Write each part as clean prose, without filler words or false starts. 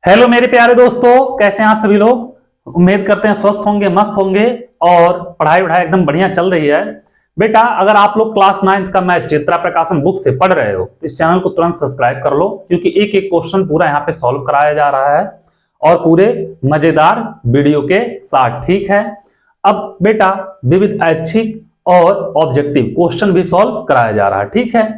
Hello मेरे प्यारे दोस्तों, कैसे हैं आप सभी लोग। उम्मीद करते हैं स्वस्थ होंगे, मस्त होंगे और पढ़ाई वढ़ाई एकदम बढ़िया चल रही है। बेटा, अगर आप लोग क्लास 9th का मैथ चित्रा प्रकाशन बुक से पढ़ रहे हो, इस चैनल को तुरंत सब्सक्राइब कर लो, क्योंकि एक एक क्वेश्चन पूरा यहाँ पे सॉल्व कराया जा रहा है और पूरे मजेदार वीडियो के साथ। ठीक है, अब बेटा विविध ऐच्छिक और ऑब्जेक्टिव क्वेश्चन भी सॉल्व कराया जा रहा है। ठीक है,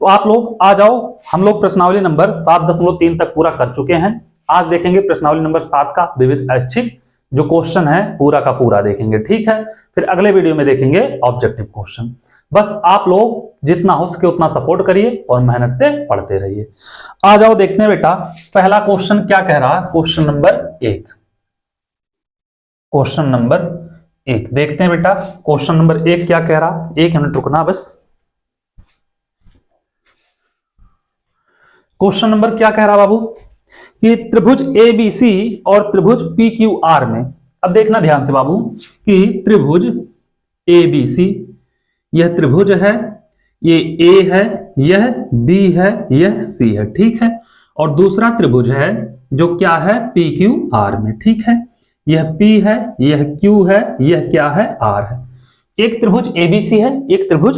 तो आप लोग आ जाओ। हम लोग प्रश्नावली नंबर 7.3 तक पूरा कर चुके हैं। आज देखेंगे प्रश्नावली नंबर 7 का विविध ऐच्छिक जो क्वेश्चन है पूरा का पूरा देखेंगे। ठीक है, फिर अगले वीडियो में देखेंगे ऑब्जेक्टिव क्वेश्चन। बस आप लोग जितना हो सके उतना सपोर्ट करिए और मेहनत से पढ़ते रहिए। आ जाओ, देखते हैं बेटा पहला क्वेश्चन क्या कह रहा है। क्वेश्चन नंबर 1 देखते हैं बेटा। क्वेश्चन नंबर 1 क्या कह रहा, 1 मिनट रुकना बस। क्वेश्चन नंबर क्या कह रहा बाबू कि त्रिभुज ABC और त्रिभुज PQR में, अब देखना ध्यान से बाबू कि त्रिभुज ABC, यह त्रिभुज है, ये A है, यह B है, यह C है। ठीक है, और दूसरा त्रिभुज है जो क्या है PQR में। ठीक है, यह P है, यह Q है, यह क्या है R है। एक त्रिभुज ABC है, एक त्रिभुज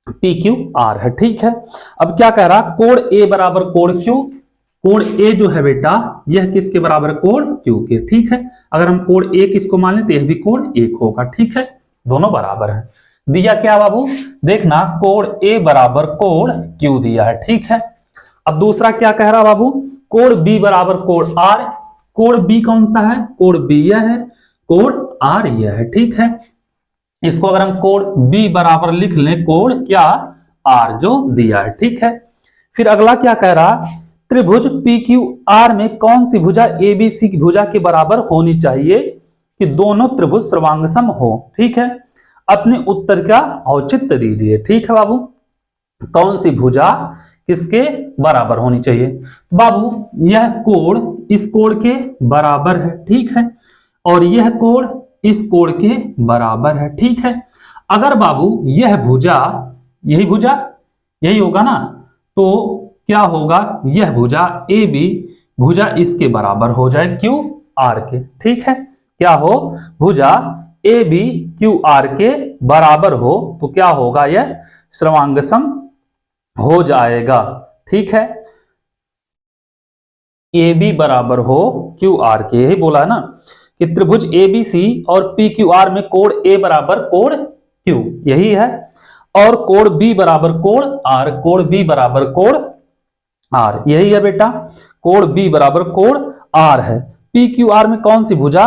PQR है। ठीक है, अब क्या कह रहा, कोण A बराबर कोण Q। कोण A जो है बेटा यह किसके बराबर, कोण Q के। ठीक है, अगर हम कोण A किसको मान लें तो यह भी कोण 1 होगा। ठीक है, दोनों बराबर है। दिया क्या बाबू, देखना कोण A बराबर कोण Q दिया है। ठीक है, अब दूसरा क्या कह रहा बाबू, कोण B बराबर कोण R। कोण B कौन सा है, कोण B यह है, कोण R यह है। ठीक है, इसको अगर हम कोण B बराबर लिख लें कोण क्या R जो दिया है। ठीक है, फिर अगला क्या कह रहा, त्रिभुज PQR में कौन सी भुजा ABC की भुजा के बराबर होनी चाहिए कि दोनों त्रिभुज सर्वांगसम हो। ठीक है, अपने उत्तर का औचित्य दीजिए। ठीक है बाबू, कौन सी भुजा किसके बराबर होनी चाहिए। बाबू यह कोण इस कोण के बराबर है। ठीक है, और यह कोण इस कोण के बराबर है। ठीक है, अगर बाबू यह भुजा, यही भुजा यही होगा ना, तो क्या होगा, यह भुजा AB भुजा इसके बराबर हो जाए QR के। ठीक है, क्या हो, भुजा AB QR के बराबर हो तो क्या होगा, यह सर्वांगसम हो जाएगा। ठीक है, AB बराबर हो QR के, यही बोला है ना कि त्रिभुज ABC और PQR में कोण A बराबर कोण Q यही है, और कोण B बराबर कोण R, कोण B बराबर कोण R यही है बेटा, कोण B बराबर कोण R है। PQR में कौन सी भुजा,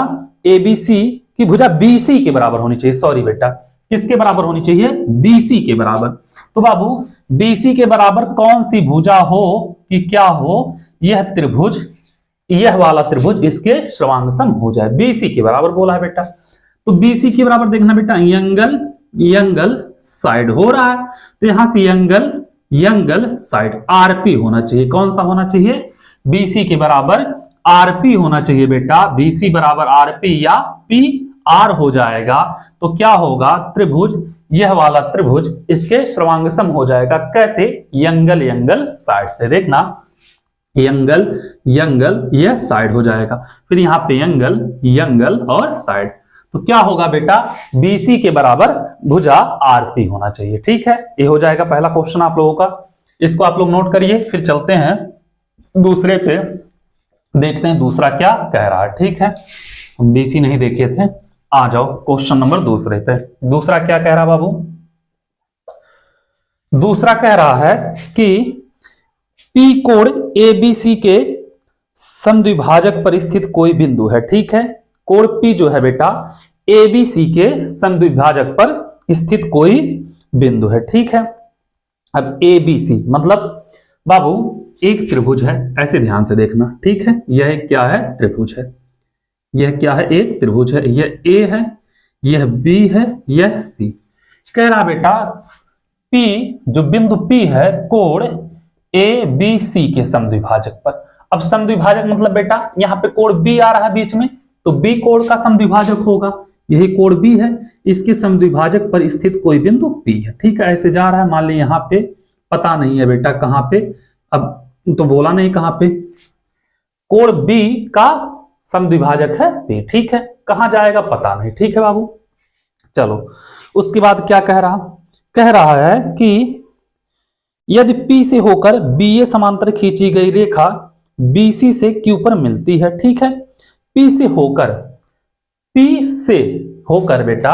ABC की भुजा BC के बराबर होनी चाहिए। सॉरी बेटा, किसके बराबर होनी चाहिए, BC के बराबर। तो बाबू BC के बराबर कौन सी भुजा हो कि क्या हो, यह त्रिभुज, यह वाला त्रिभुज इसके सर्वांगसम हो जाए। BC के बराबर बोला है बेटा, तो BC के बराबर देखना बेटा, यंगल साइड हो रहा है, तो यहां से यंगल साइड RP होना चाहिए। कौन सा होना चाहिए, BC के बराबर RP होना चाहिए बेटा। BC बराबर RP या PR हो जाएगा, तो क्या होगा, त्रिभुज, यह वाला त्रिभुज इसके सर्वांगसम हो जाएगा। कैसे, यंगल साइड से। देखना यंगल यह साइड हो जाएगा, फिर यहां पे यंगल और साइड, तो क्या होगा बेटा, BC के बराबर भुजा RP होना चाहिए। ठीक है, ये हो जाएगा पहला क्वेश्चन आप लोगों का। इसको आप लोग नोट करिए, फिर चलते हैं दूसरे पे, देखते हैं दूसरा क्या कह रहा है। ठीक है, हम BC नहीं देखे थे। आ जाओ क्वेश्चन नंबर दूसरे पे। दूसरा क्या कह रहा बाबू, दूसरा कह रहा है कि P कोण ABC के समद्विभाजक पर स्थित कोई बिंदु है। ठीक है, कोण P जो है बेटा ABC के समद्विभाजक पर स्थित कोई बिंदु है। ठीक है, अब ABC मतलब बाबू एक त्रिभुज है, ऐसे ध्यान से देखना। ठीक है, यह क्या है, त्रिभुज है, यह क्या है, एक त्रिभुज है, यह A है, यह B है, यह C। कह रहा बेटा P जो बिंदु P है कोण ABC के समद्विभाजक पर। अब समद्विभाजक मतलब बेटा यहां पे कोण B आ रहा है बीच में, तो B कोण का समद्विभाजक होगा, यही कोण B है, इसके समद्विभाजक पर स्थित कोई बिंदु P है। ठीक है, ऐसे जा रहा है, मान ली यहां पे पता नहीं है बेटा कहां पे, अब तो बोला नहीं कहां पे, कोण बी का समद्विभाजक है बी। ठीक है, कहां जाएगा पता नहीं। ठीक है बाबू, चलो उसके बाद क्या कह रहा है कि यदि P से होकर BA समांतर खींची गई रेखा BC से Q पर मिलती है। ठीक है, P से होकर बेटा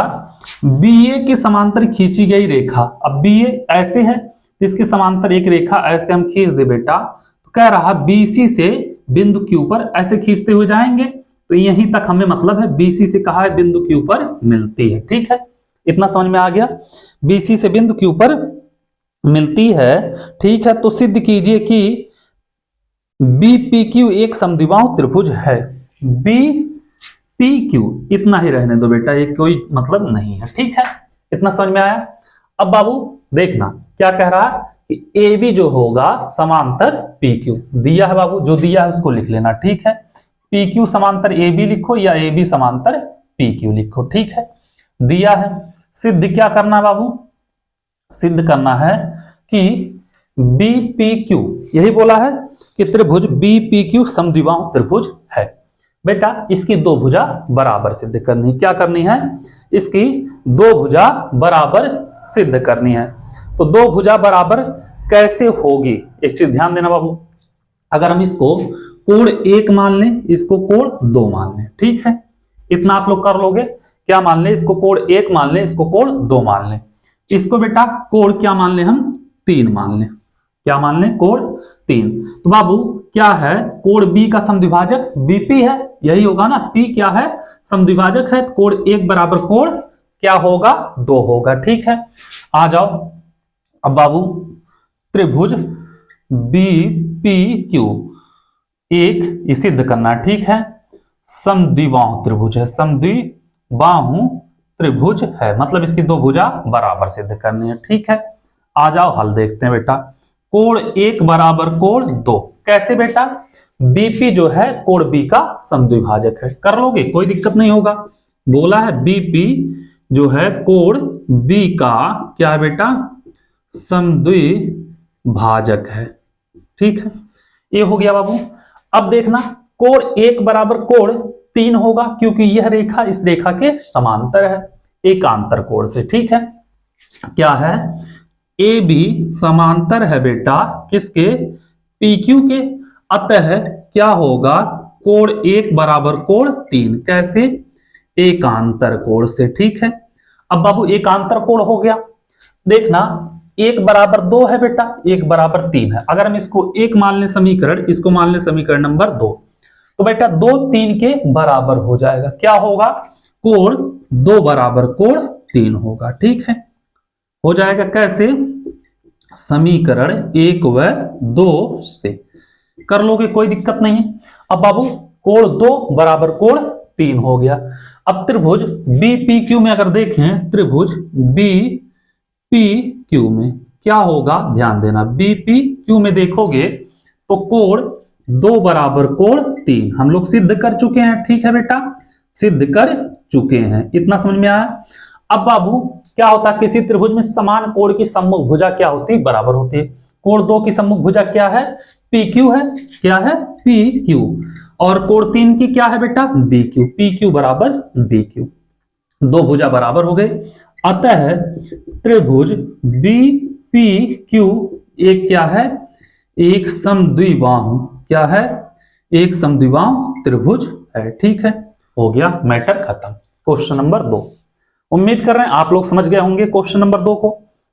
BA के समांतर खींची गई रेखा, अब BA ऐसे है, इसके समांतर एक रेखा ऐसे हम खींच दे बेटा, तो कह रहा BC से बिंदु Q पर ऐसे खींचते हुए जाएंगे, तो यहीं तक हमें मतलब है BC से कहा है बिंदु Q पर मिलती है। ठीक है, इतना समझ में आ गया, BC से बिंदु Q पर मिलती है। ठीक है, तो सिद्ध कीजिए कि BPQ एक समद्विबाहु त्रिभुज है। BPQ इतना ही रहने दो बेटा, ये कोई मतलब नहीं है। ठीक है, इतना समझ में आया। अब बाबू देखना क्या कह रहा है कि AB जो होगा समांतर PQ दिया है बाबू, जो दिया है उसको लिख लेना। ठीक है, PQ समांतर AB लिखो या AB समांतर PQ लिखो। ठीक है, दिया है। सिद्ध क्या करना है बाबू, सिद्ध करना है कि BPQ, यही बोला है कि त्रिभुज BPQ समद्विबाहु त्रिभुज है। बेटा इसकी दो भुजा बराबर सिद्ध करनी, क्या करनी है, इसकी दो भुजा बराबर सिद्ध करनी है। तो दो भुजा बराबर कैसे होगी, एक चीज ध्यान देना बाबू, अगर हम इसको कोण 1 मान लें, इसको कोण 2 मान लें। ठीक है, इतना आप लोग कर लोगे, क्या मान लें, इसको कोण 1 मान लें, इसको कोण 2 मान लें, इसको बेटा कोण क्या मान लें, हम 3 मान लें, क्या मान लें, कोण 3। तो बाबू क्या है, कोण B का समद्विभाजक BP है, यही होगा ना, P क्या है, समद्विभाजक है, तो कोण 1 बराबर कोण क्या होगा, 2 होगा। ठीक है, आ जाओ अब बाबू, त्रिभुज BPQ एक सिद्ध करना। ठीक है, समद्विबाहु त्रिभुज है, समद्विबाहु त्रिभुज है, मतलब इसकी दो भुजा बराबर सिद्ध करनी है। ठीक है, आ जाओ हल देखते हैं बेटा। कोण 1 बराबर कोण 2, कैसे बेटा, BP जो है कोण B का समद्विभाजक है, कर लोगे कोई दिक्कत नहीं होगा। बोला है BP जो है कोण B का क्या है बेटा, समद्विभाजक है। ठीक है, ये हो गया बाबू। अब देखना कोण 1 बराबर कोण 3 होगा, क्योंकि यह रेखा इस रेखा के समांतर है, एकांतर कोण से। ठीक है, क्या है, AB समांतर है बेटा किसके, PQ के, अतः क्या होगा, कोण 1 बराबर कोण 3, कैसे, एकांतर कोण से। ठीक है, अब बाबू एकांतर कोण हो गया, देखना 1 बराबर 2 है बेटा, 1 बराबर 3 है, अगर हम इसको 1 मान लें समीकरण, इसको मान लें समीकरण नंबर 2, तो बेटा 2 3 के बराबर हो जाएगा, क्या होगा, कोण 2 बराबर कोण 3 होगा। ठीक है, हो जाएगा कैसे, समीकरण 1 व 2 से कर लोगे कोई दिक्कत नहीं है। अब बाबू कोण 2 बराबर कोण 3 हो गया। अब त्रिभुज BPQ में अगर देखें, त्रिभुज BPQ में क्या होगा, ध्यान देना, BPQ में देखोगे तो कोण 2 बराबर कोण 3 हम लोग सिद्ध कर चुके हैं। ठीक है बेटा, सिद्ध कर चुके हैं, इतना समझ में आया। अब बाबू क्या होता है, किसी त्रिभुज में समान कोण की सम्मुख भुजा क्या होती है, बराबर होती है। कोण 2 की सम्मुख भुजा क्या है, PQ है, क्या है, PQ, और कोण 3 की क्या है बेटा, BQ, PQ बराबर BQ, दो भुजा बराबर हो गए। अतः त्रिभुज BPQ एक क्या है, एक समद्विबाहु, क्या है, एक समद्विबाहु त्रिभुज है। ठीक है, हो गया मैटर खत्म। क्वेश्चन नंबर 2, उम्मीद कर रहे हैं आप लोग समझ गए होंगे क्वेश्चन नंबर 2 को,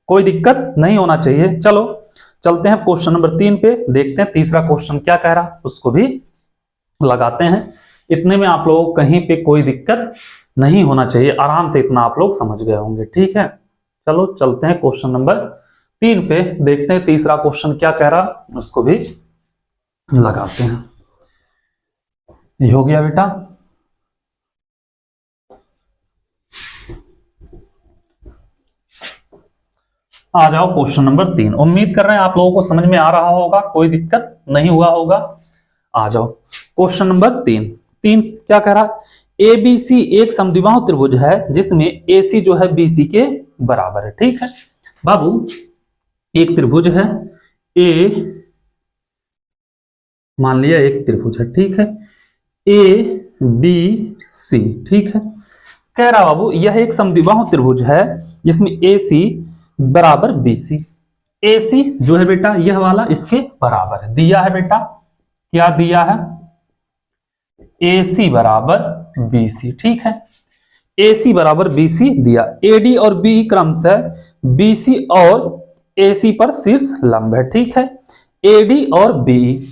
कोई दिक्कत नहीं होना चाहिए। चलो चलते हैं क्वेश्चन नंबर 3 पे, देखते हैं तीसरा क्वेश्चन क्या कह रहा, उसको भी लगाते हैं। इतने में आप लोगों को कहीं पे कोई दिक्कत नहीं होना चाहिए, आराम से इतना आप लोग समझ गए होंगे। ठीक है, चलो चलते हैं क्वेश्चन नंबर 3 पे, देखते हैं तीसरा क्वेश्चन क्या कह रहा, उसको भी लगाते हैं। ये हो गया बेटा, आ जाओ क्वेश्चन नंबर 3। उम्मीद कर रहे हैं आप लोगों को समझ में आ रहा होगा, कोई दिक्कत नहीं हुआ होगा। आ जाओ क्वेश्चन नंबर 3 क्या कह रहा है, ABC एक समद्विबाहु त्रिभुज है जिसमें AC जो है BC के बराबर है। ठीक है बाबू, एक त्रिभुज है मान लिया एक त्रिभुज है, ठीक है, ए बी सी, ठीक है। कह रहा बाबू यह एक समद्विबाहु त्रिभुज है जिसमें ए सी बराबर बी सी। ए सी जो है बेटा यह वाला इसके बराबर है, दिया है बेटा, क्या दिया है, ए सी बराबर बी सी, ठीक है। ए सी बराबर बी सी दिया, ए डी और बी क्रमशः बी सी और ए सी पर शीर्ष लंब है, ठीक है। ए डी और बी,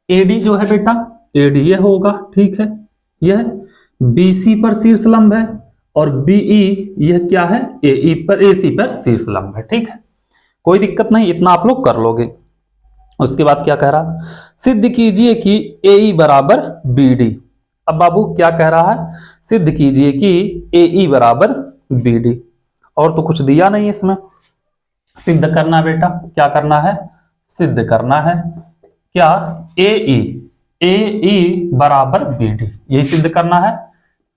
ए डी जो है बेटा ए डी यह होगा, ठीक है, यह बी सी पर शीर्ष लंब है, और बीई यह क्या है, ए पर ए सी पर शीर्ष लंब है, ठीक है। कोई दिक्कत नहीं, इतना आप लोग कर लोगे। उसके बाद क्या कह रहा, सिद्ध कीजिए कि ए बराबर बी डी। अब बाबू क्या कह रहा है, सिद्ध कीजिए कि ए बराबर बी डी, और तो कुछ दिया नहीं इसमें। सिद्ध करना बेटा, क्या करना है, सिद्ध करना है क्या, ए बराबर बी डी, यही सिद्ध करना है।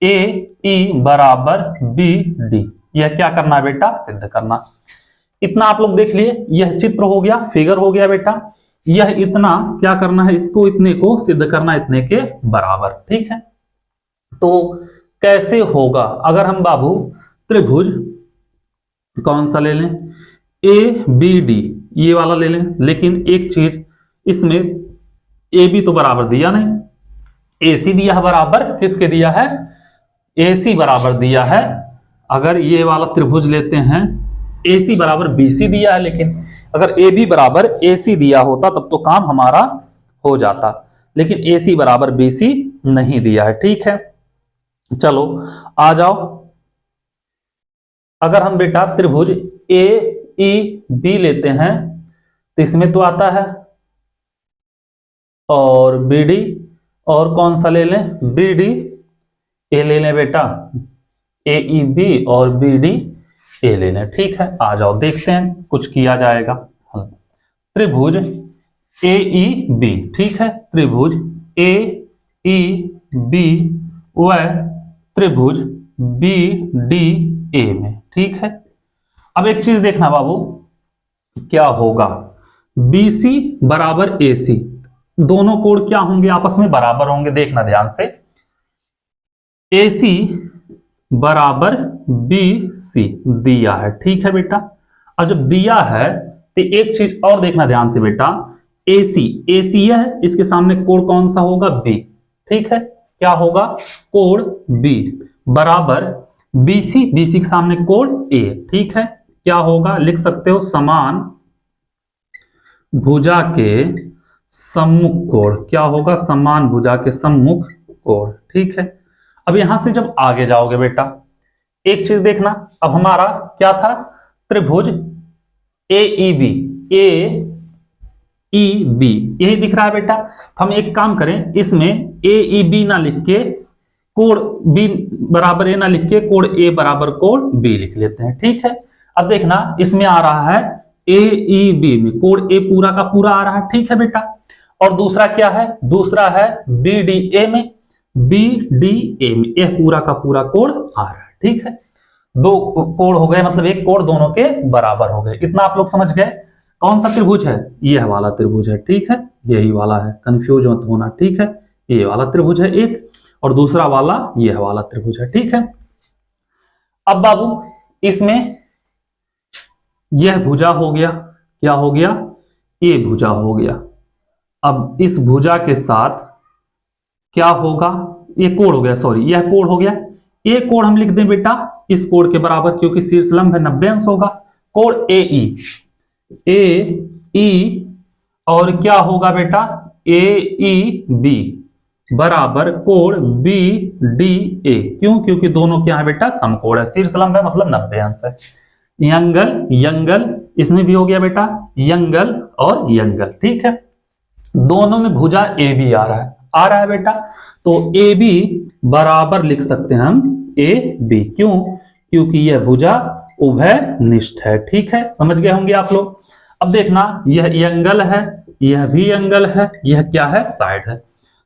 ए बराबर बी डी, यह क्या करना है बेटा, सिद्ध करना। इतना आप लोग देख लिए, यह चित्र हो गया, फिगर हो गया बेटा। यह इतना क्या करना है, इसको इतने को सिद्ध करना इतने के बराबर, ठीक है। तो कैसे होगा, अगर हम बाबू त्रिभुज कौन सा ले लें, ए बी डी ये वाला ले लें, लेकिन एक चीज इसमें ए बी तो बराबर दिया नहीं, ए सी दिया है बराबर, किसके दिया है, ए सी बराबर दिया है। अगर ये वाला त्रिभुज लेते हैं, ए सी बराबर बी सी दिया है, लेकिन अगर ए बी बराबर ए सी दिया होता तब तो काम हमारा हो जाता, लेकिन ए सी बराबर बी सी नहीं दिया है, ठीक है। चलो आ जाओ, अगर हम बेटा त्रिभुज ए ई बी लेते हैं तो इसमें तो आता है, और बी डी, और कौन सा ले लें, बी डी ए ले लें बेटा, ए ई बी और बी डी ए ले लें, ठीक है। आ जाओ देखते हैं कुछ किया जाएगा। त्रिभुज ए ई बी, ठीक है, त्रिभुज ए ई बी व त्रिभुज बी डी ए में, ठीक है। अब एक चीज देखना बाबू, क्या होगा, बी सी बराबर ए सी, दोनों कोण क्या होंगे, आपस में बराबर होंगे, देखना ध्यान से। ए सी बराबर बी सी दिया है, ठीक है बेटा। अब जब दिया है तो एक चीज और देखना ध्यान से बेटा, ए सी है, इसके सामने कोण कौन सा होगा, बी, ठीक है, क्या होगा, कोण बी बराबर बी सी के सामने कोण ए, ठीक है, क्या होगा, लिख सकते हो समान भुजा के सम्मुख कोण, क्या होगा, समान भुजा के सम्मुख कोण, ठीक है। अब यहां से जब आगे जाओगे बेटा, एक चीज देखना, अब हमारा क्या था, त्रिभुज ए ई बी, ए ई बी यही दिख रहा है बेटा। हम एक काम करें, इसमें ए ई बी ना लिख के कोण बी बराबर ए ना लिख के कोण ए बराबर कोण बी लिख लेते हैं, ठीक है। अब देखना इसमें आ रहा है ए ई बी में कोण ए पूरा का पूरा आ रहा है, ठीक है बेटा। और दूसरा क्या है, दूसरा है बी डी ए में, बी डी ए में यह पूरा का पूरा कोण आ रहा है, ठीक है। दो कोण हो गए, मतलब एक कोण दोनों के बराबर हो गए। इतना आप लोग समझ गए। कौन सा त्रिभुज है, यह वाला त्रिभुज है, ठीक है, यही वाला है, कंफ्यूज मत होना, ठीक है। ये वाला त्रिभुज है एक, और दूसरा वाला यह वाला त्रिभुज है, ठीक है। अब बाबू इसमें यह भुजा हो गया, क्या हो गया, ये भुजा हो गया। अब इस भुजा के साथ क्या होगा, ये कोण हो गया, सॉरी यह कोण हो गया, ये कोण हम लिख दें बेटा इस कोण के बराबर, क्योंकि शीर्ष लंब है 90 अंश होगा। कोण ए ई और क्या होगा बेटा, ए ई बी बराबर कोण बी डी ए, क्यों, क्योंकि दोनों क्या है बेटा समकोण है, शीर्ष लंब है मतलब 90 अंश है। यंगल इसमें भी हो गया बेटा, यंगल और यंगल, ठीक है। दोनों में भुजा ए बी आ रहा है बेटा, तो ए बी बराबर लिख सकते हैं हम ए बी, क्यों, क्योंकि यह भुजा उभय निष्ठ है, ठीक है। समझ गए होंगे आप लोग। अब देखना यह एंगल है, यह भी एंगल है, यह क्या है, साइड है।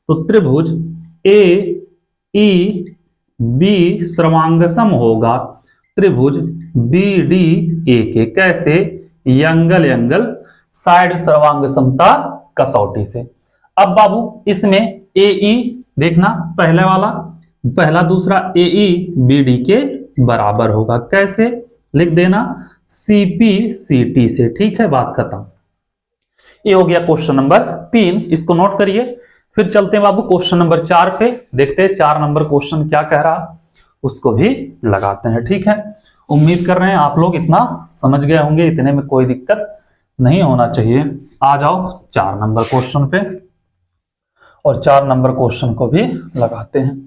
तो त्रिभुज ए ई बी सर्वांगसम होगा त्रिभुज बी डी ए के, कैसे, एंगल साइड सर्वांग समता कसौटी से। अब बाबू इसमें ए ई देखना, पहला दूसरा ए ई बी डी के बराबर होगा। कैसे लिख देना, सीपी सीटी से। ठीक है, बात खत्म। ये हो गया क्वेश्चन नंबर 3, इसको नोट करिए। फिर चलते हैं बाबू क्वेश्चन नंबर 4 पे, देखते हैं 4 नंबर क्वेश्चन क्या कह रहा, उसको भी लगाते हैं। ठीक है, उम्मीद कर रहे हैं आप लोग इतना समझ गए होंगे, इतने में कोई दिक्कत नहीं होना चाहिए। आ जाओ 4 नंबर क्वेश्चन पे, और 4 नंबर क्वेश्चन को भी लगाते हैं।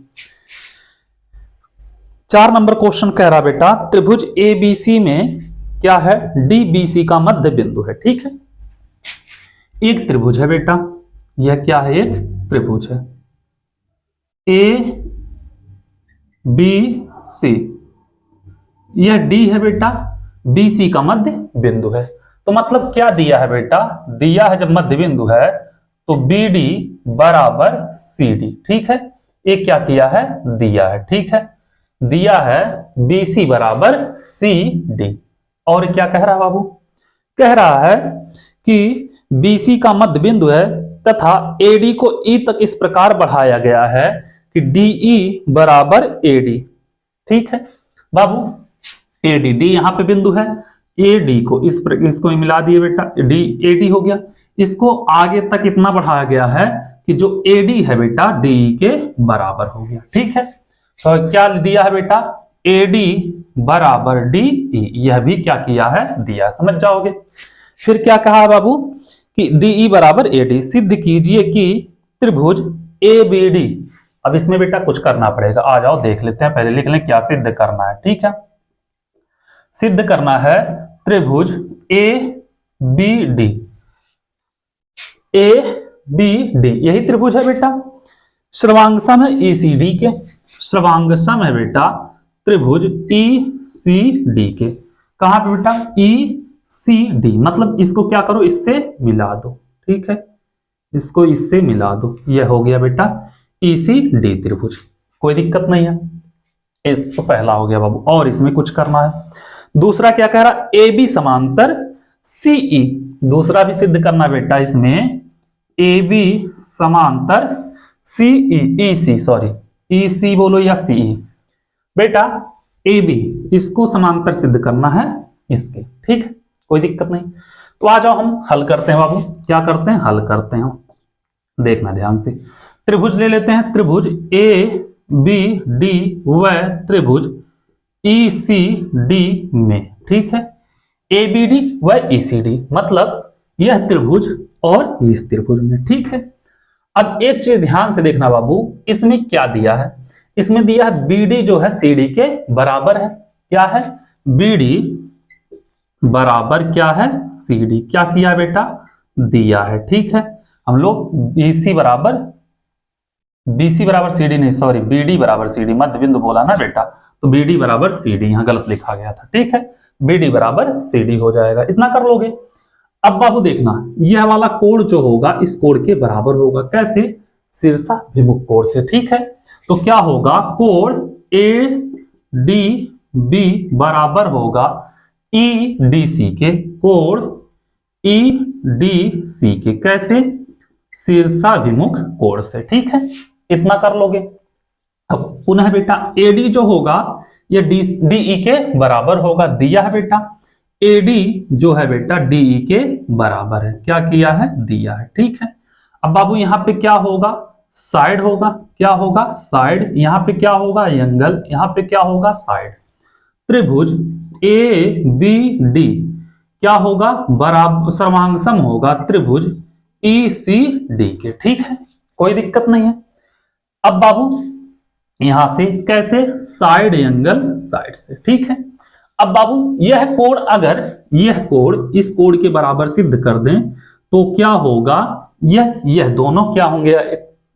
4 नंबर क्वेश्चन कह रहा बेटा, त्रिभुज एबीसी में क्या है, डीबीसी का मध्य बिंदु है। ठीक है, एक त्रिभुज है बेटा, यह क्या है, एक त्रिभुज है ए बी सी, यह डी है बेटा, बी सी का मध्य बिंदु है। तो मतलब क्या दिया है बेटा, दिया है जब मध्य बिंदु है तो बी डी बराबर सी डी। ठीक है, ये क्या किया है, दिया है। ठीक है, दिया है बी सी बराबर सी डी। और क्या कह रहा है बाबू, कह रहा है कि बीसी का मध्य बिंदु है तथा एडी को ई तक इस प्रकार बढ़ाया गया है कि डीई बराबर एडी। ठीक है बाबू, एडी डी यहां पे बिंदु है, एडी को इसको मिला दिए बेटा, डी एडी हो गया। इसको आगे तक इतना बढ़ाया गया है कि जो एडी है बेटा डीई के बराबर हो गया। ठीक है, तो क्या दिया है बेटा, एडी बराबर डीई, यह भी क्या किया है, दिया, समझ जाओगे। फिर क्या कहा बाबू कि डीई बराबर एडी, सिद्ध कीजिए कि त्रिभुज एबीडी। अब इसमें बेटा कुछ करना पड़ेगा, आ जाओ देख लेते हैं, पहले लिख लें क्या सिद्ध करना है। ठीक है, सिद्ध करना है त्रिभुज A B D, A B D यही त्रिभुज है बेटा, सर्वांग सम है ईसीडी के, सर्वांग सम है बेटा त्रिभुज ई सी डी के। कहां पे बेटा, ई सी डी, मतलब इसको क्या करो, इससे मिला दो। ठीक है, इसको इससे मिला दो, यह हो गया बेटा ई सी डी त्रिभुज, कोई दिक्कत नहीं है। तो पहला हो गया बाबू, और इसमें कुछ करना है। दूसरा क्या कह रहा, ए बी समांतर सीई, दूसरा भी सिद्ध करना बेटा इसमें, ए बी समांतर सीई, ई सी सॉरी, ई सी बोलो या सीई बेटा, ए बी इसको समांतर सिद्ध करना है इसके। ठीक है, कोई दिक्कत नहीं। तो आ जाओ हम हल करते हैं बाबू, क्या करते हैं, हल करते हैं हम, देखना ध्यान से। त्रिभुज ले लेते हैं, त्रिभुज ए बी डी व त्रिभुज ई सी डी में। ठीक है, ए बी डी व ई सी डी, मतलब यह त्रिभुज और इस त्रिभुज में। ठीक है, अब एक चीज ध्यान से देखना बाबू, इसमें क्या दिया है, इसमें दिया है बी डी जो है सी डी के बराबर है। क्या है, बी डी बराबर क्या है, सी डी, क्या किया बेटा, दिया है। ठीक है, हम लोग बीसी बराबर सी डी नहीं सॉरी, बी डी बराबर सी डी, मध्य बिंदु बोला ना बेटा, तो बी डी बराबर सी डी, यहां गलत लिखा गया था। ठीक है, बी डी बराबर सी डी हो जाएगा, इतना कर लोगे। अब बाबू देखना, यह वाला कोण जो होगा इस कोण के बराबर होगा। कैसे, शीर्षाभिमुख कोण से। ठीक है, तो क्या होगा, कोण ए डी बी बराबर होगा ई डी सी के, कोण ई डी सी के। कैसे, शीर्षाभिमुख कोण से। ठीक है, इतना कर लोगे। अब पुनः बेटा एडी जो होगा ये डीई के बराबर होगा, दिया है बेटा, एडी जो है बेटा डीई के बराबर है। क्या किया है, दिया है। ठीक है, अब बाबू यहां पे क्या होगा, साइड होगा। क्या होगा, साइड। यहां पे क्या होगा, एंगल। यहां पे क्या होगा, साइड। त्रिभुज ए बी डी क्या होगा, बराबर सर्वांगसम होगा त्रिभुज ई सी डी के। ठीक है, कोई दिक्कत नहीं है। अब बाबू यहां से कैसे, साइड एंगल साइड से। ठीक है, अब बाबू यह कोण, अगर यह कोण इस कोण के बराबर सिद्ध कर दें तो क्या होगा, यह दोनों क्या होंगे,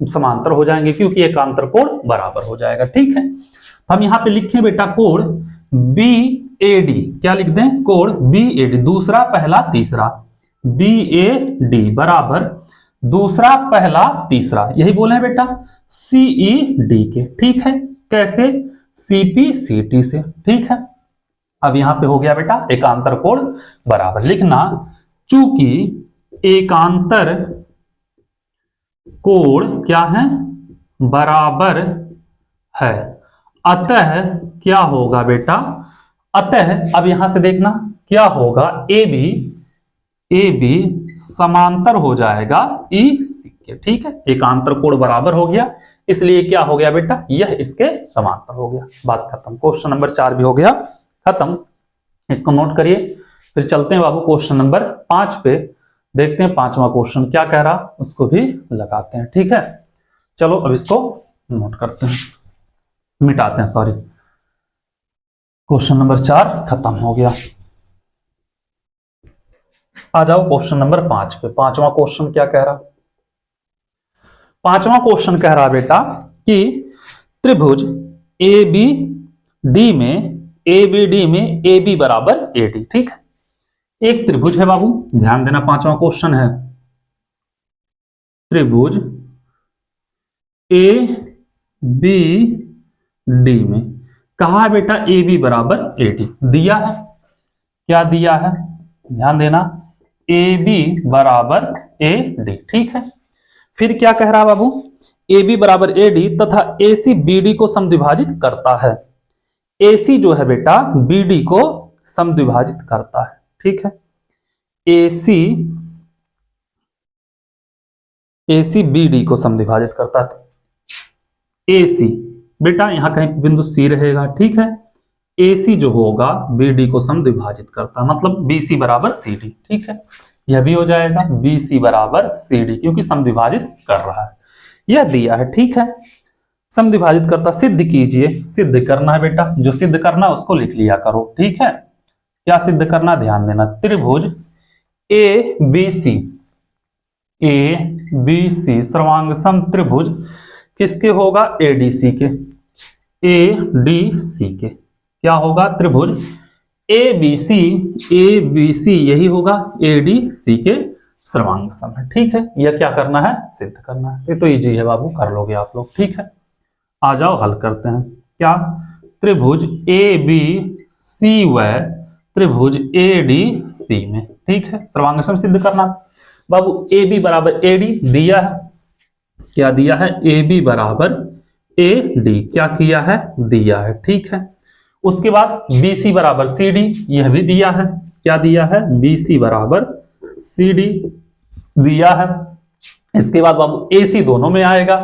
समांतर हो जाएंगे, क्योंकि एकांतर कोण बराबर हो जाएगा। ठीक है, तो हम यहां पे लिखें बेटा कोण बी ए डी, क्या लिख दें, कोण बी ए डी, दूसरा पहला तीसरा, बी ए डी बराबर दूसरा पहला तीसरा, यही बोले हैं बेटा, सीई डी के। ठीक है, कैसे, सीपी सीटी से। ठीक है, अब यहां पे हो गया बेटा एकांतर कोण बराबर। लिखना, चूंकि एकांतर कोण क्या है, बराबर है। अतः क्या होगा बेटा, अतः अब यहां से देखना क्या होगा, ए बी समांतर हो जाएगा ई सी के। ठीक है, एकांतर कोण बराबर हो गया, इसलिए क्या हो गया बेटा, यह इसके समांतर हो गया। बात खत्म। क्वेश्चन नंबर 4 भी हो गया खत्म, इसको नोट करिए। फिर चलते हैं बाबू क्वेश्चन नंबर 5 पे, देखते हैं पांचवा क्वेश्चन क्या कह रहा, उसको भी लगाते हैं। ठीक है, चलो अब इसको नोट करते हैं, मिटाते हैं, सॉरी। क्वेश्चन नंबर 4 खत्म हो गया। आ जाओ क्वेश्चन नंबर 5 पे। पांचवा क्वेश्चन क्या कह रहा, पांचवा क्वेश्चन कह रहा बेटा कि त्रिभुज ए बी डी में, ए बी डी में ए बी बराबर ए डी। ठीक है, एक त्रिभुज है बाबू, ध्यान देना, पांचवा क्वेश्चन है, त्रिभुज ए बी डी में कहा है बेटा ए बी बराबर ए डी दिया है। क्या दिया है, ध्यान देना, ए बी बराबर ए डी। ठीक है, फिर क्या कह रहा बाबू, ए बी बराबर ए डी तथा ए सी बी डी को समद्विभाजित करता है। ए सी जो है बेटा बी डी को समद्विभाजित करता है। ठीक है, ए सी बी डी को समद्विभाजित करता है। ए सी बेटा यहां कहीं बिंदु सी रहेगा। ठीक है, ए सी जो होगा बी डी को समद्विभाजित करता है, मतलब बी सी बराबर सी डी। ठीक है, यह भी हो जाएगा बी सी बराबर सी डी, क्योंकि समद्विभाजित कर रहा है, यह दिया है। ठीक है, समद्विभाजित करता, सिद्ध कीजिए। सिद्ध करना है बेटा, जो सिद्ध करना है उसको लिख लिया करो। ठीक है, क्या सिद्ध करना, ध्यान देना, त्रिभुज ए बी सी सर्वांग सम त्रिभुज किसके होगा, एडीसी के, एडीसी के क्या होगा, त्रिभुज ए बी सी यही होगा एडीसी के सर्वांग सम है। ठीक है, यह क्या करना है, सिद्ध करना है। ये तो इजी है बाबू, कर लोगे आप लोग। ठीक है, आ जाओ हल करते हैं। क्या, त्रिभुज ए बी सी व त्रिभुज ए डी सी में, ठीक है, सर्वांग सम सिद्ध करना बाबू। ए बी बराबर ए डी दिया है, क्या दिया है, ए बी बराबर ए डी क्या किया है, दिया है। ठीक है, उसके बाद बी सी बराबर सी डी, यह भी दिया है, क्या दिया है, बी सी बराबर सी डी दिया है। इसके बाद बाबू ए सी दोनों में आएगा,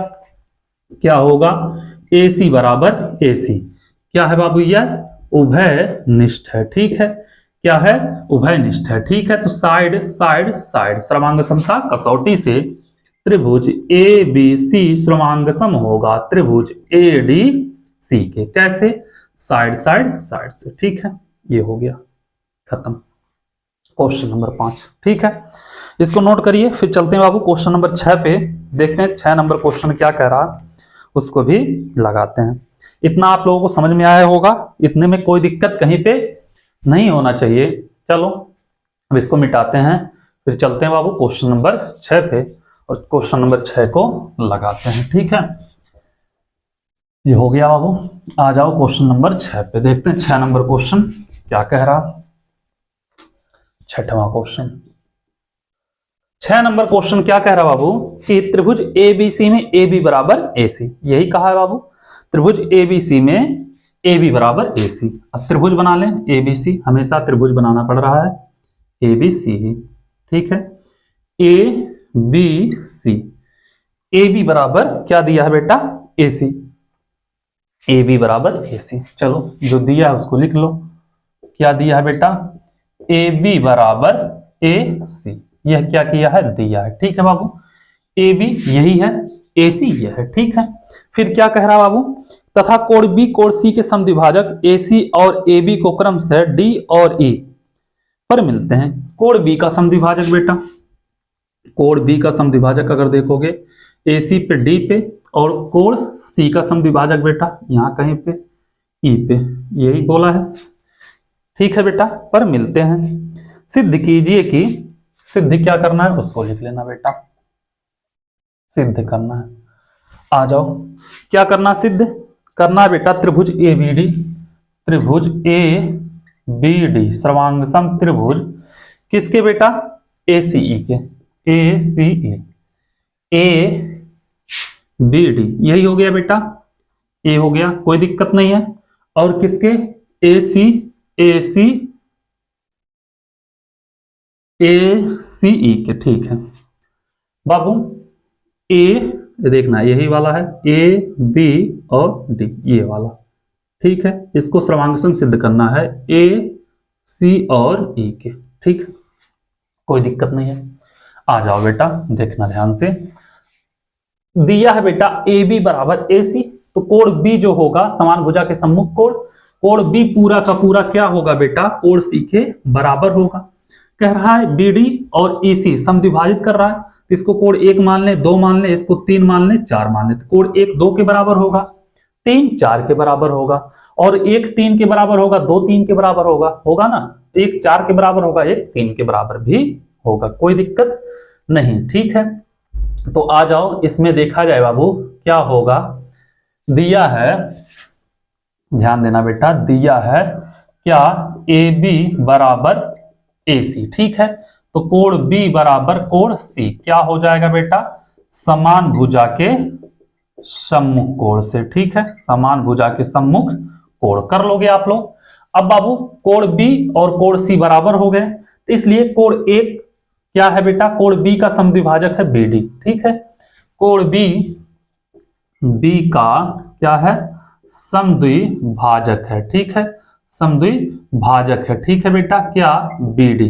क्या होगा, ए सी बराबर ए सी क्या है बाबू, यह उभय निष्ठ है। ठीक है, क्या है, उभय निष्ठ है। ठीक है, तो साइड साइड साइड सर्वांग समता कसौटी से त्रिभुज ए बी सी सर्वांग सम होगा त्रिभुज ए डी सी के। कैसे, साइड साइड साइड से। ठीक है, ये हो गया खत्म, क्वेश्चन नंबर 5। ठीक है, इसको नोट करिए। फिर चलते हैं बाबू क्वेश्चन नंबर 6 पे, देखते हैं 6 नंबर क्वेश्चन क्या कह रहा, उसको भी लगाते हैं। इतना आप लोगों को समझ में आया होगा, इतने में कोई दिक्कत कहीं पे नहीं होना चाहिए। चलो अब इसको मिटाते हैं, फिर चलते हैं बाबू क्वेश्चन नंबर 6 पे और क्वेश्चन नंबर 6 को लगाते हैं। ठीक है, ये हो गया बाबू। आ जाओ क्वेश्चन नंबर 6 पे, देखते हैं 6 नंबर क्वेश्चन क्या कह रहा। छठवां क्वेश्चन, 6 नंबर क्वेश्चन क्या कह रहा बाबू कि त्रिभुज ए बी सी में ए बी बराबर ए सी, यही कहा है बाबू, त्रिभुज ए बी सी में ए बी बराबर ए सी। अब त्रिभुज बना लें, ए बी सी हमेशा त्रिभुज बनाना पड़ रहा है, ए बी सी ही। ठीक है, A B C, A B बराबर क्या दिया है बेटा, ए सी, ए बी बराबर ए सी। चलो जो दिया है उसको लिख लो, क्या दिया है बेटा, ए बी बराबर ए सी, यह क्या किया है, दिया है। ठीक है बाबू, ए बी यही है, ए सी यह है। ठीक है, फिर क्या कह रहा बाबू, तथा कोण बी कोण सी के समद्विभाजक ए सी और ए बी को क्रमशः डी और ई पर मिलते हैं। कोण बी का समद्विभाजक बेटा, कोण बी का समद्विभाजक अगर देखोगे ए सी पे डी पे, और कोण सी का समद्विभाजक बेटा यहां कहीं पे ई पे, यही बोला है। ठीक है बेटा, पर मिलते हैं। सिद्ध कीजिए कि, सिद्ध क्या करना है उसको लिख लेना बेटा, सिद्ध करना है। आ जाओ, क्या करना, सिद्ध करना है बेटा, त्रिभुज ए बी डी, त्रिभुज ए बी डी सर्वांग सम त्रिभुज किसके बेटा, ए सी ई के, ए सी ई ए बी डी, यही हो गया बेटा, ए हो गया, कोई दिक्कत नहीं है। और किसके, ए सी ई के, ठीक है बाबू। ए देखना यही वाला है, ए बी और डी, ये वाला, ठीक है। इसको सर्वांग सिद्ध करना है, ए सी और ई के, ठीक है, कोई दिक्कत नहीं है। आ जाओ बेटा, देखना ध्यान से। दिया है बेटा ए बी बराबर ए सी, तो कोण बी जो होगा समान भुजा के सम्मुख कोण, कोण बी पूरा का पूरा क्या होगा बेटा, कोण सी के बराबर होगा। कह रहा है बी डी और ई सी समद्विभाजित कर रहा है, तो इसको कोण 1 मान ले, 2 मान ले, इसको 3 मान ले, 4 मान ले, तो कोण 1 2 के बराबर होगा, 3 4 के बराबर होगा, और 1 3 के बराबर होगा, 2 3 के बराबर होगा, होगा ना, 1 4 के बराबर होगा, 1 3 के बराबर भी होगा, कोई दिक्कत नहीं, ठीक है। तो आ जाओ, इसमें देखा जाए बाबू क्या होगा। दिया है, ध्यान देना बेटा, दिया है क्या, ए बी बराबर ए सी, ठीक है। तो कोण बी बराबर कोण सी क्या हो जाएगा बेटा, समान भुजा के सम्मुख कोण से, ठीक है, समान भुजा के सम्मुख कोण कर लोगे आप लोग। अब बाबू कोण बी और कोण सी बराबर हो गए, तो इसलिए कोण एक क्या है बेटा, कोण बी का समद्विभाजक है बी डी, ठीक है। कोण बी का क्या है, समद्विभाजक है, ठीक है, समद्विभाजक है, ठीक है बेटा, क्या, बी डी।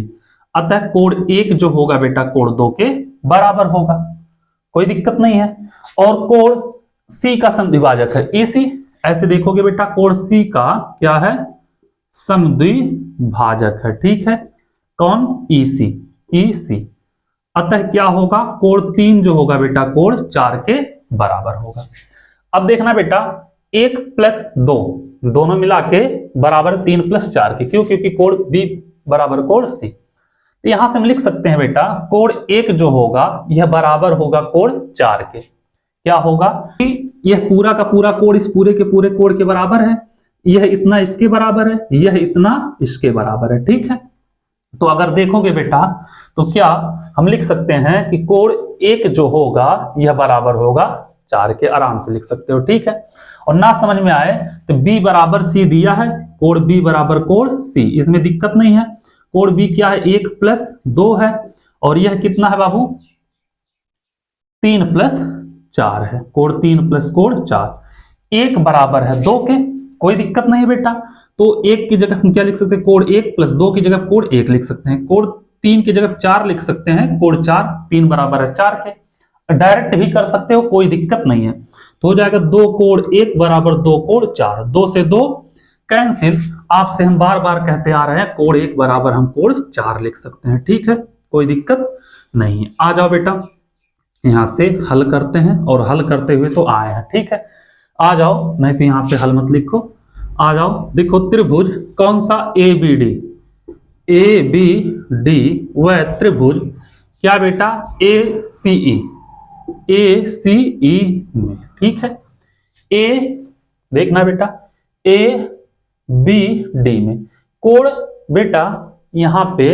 अतः कोण एक जो होगा बेटा कोण 2 के बराबर होगा, कोई दिक्कत नहीं है। और कोण सी का समद्विभाजक है ई सी, ऐसे देखोगे बेटा कोण सी का क्या है, समद्विभाजक है, ठीक है, कौन, ई सी। अतः क्या होगा, कोण 3 जो होगा बेटा कोण 4 के बराबर होगा। अब देखना बेटा 1 + 2 दोनों मिला के बराबर 3 + 4 के, क्यों, क्योंकि कोण बी बराबर कोण सी। तो यहां से हम लिख सकते हैं बेटा कोण 1 जो होगा यह बराबर होगा कोण 4 के, क्या होगा कि यह पूरा का पूरा कोण इस पूरे के पूरे कोण के बराबर है, यह इतना इसके बराबर है, यह इतना इसके बराबर है, ठीक है। तो अगर देखोगे बेटा तो क्या हम लिख सकते हैं कि कोण 1 जो होगा यह बराबर होगा 4 के, आराम से लिख सकते हो, ठीक है। और ना समझ में आए तो b बराबर c दिया है, कोण b बराबर कोण c, इसमें दिक्कत नहीं है। कोण b क्या है, 1 + 2 है, और यह कितना है बाबू, 3 + 4 है, कोण 3 + कोण 4, 1 बराबर है 2 के, कोई दिक्कत नहीं बेटा। तो 1 की जगह हम क्या लिख सकते हैं, कोण 1 + 2 की जगह कोण 1 लिख सकते हैं, कोण 3 की जगह 4 लिख सकते हैं, कोण 4, 3 बराबर है 4 के, डायरेक्ट भी कर सकते हो, कोई दिक्कत नहीं है। तो हो जाएगा 2 कोण 1 बराबर 2 कोण 4, 2 से 2 कैंसिल। आपसे हम बार बार कहते आ रहे हैं कोण 1 बराबर हम कोण 4 लिख सकते हैं, ठीक है, कोई दिक्कत नहीं है। आ जाओ बेटा, यहां से हल करते हैं, और हल करते हुए तो आए हैं, ठीक है। आ जाओ, नहीं तो यहां पे हल मत लिखो, आ जाओ, देखो त्रिभुज कौन सा, ए बी डी वह त्रिभुज क्या बेटा, ए सी ई में, ठीक है। ए देखना बेटा, ए बी डी में कोण बेटा, यहां पे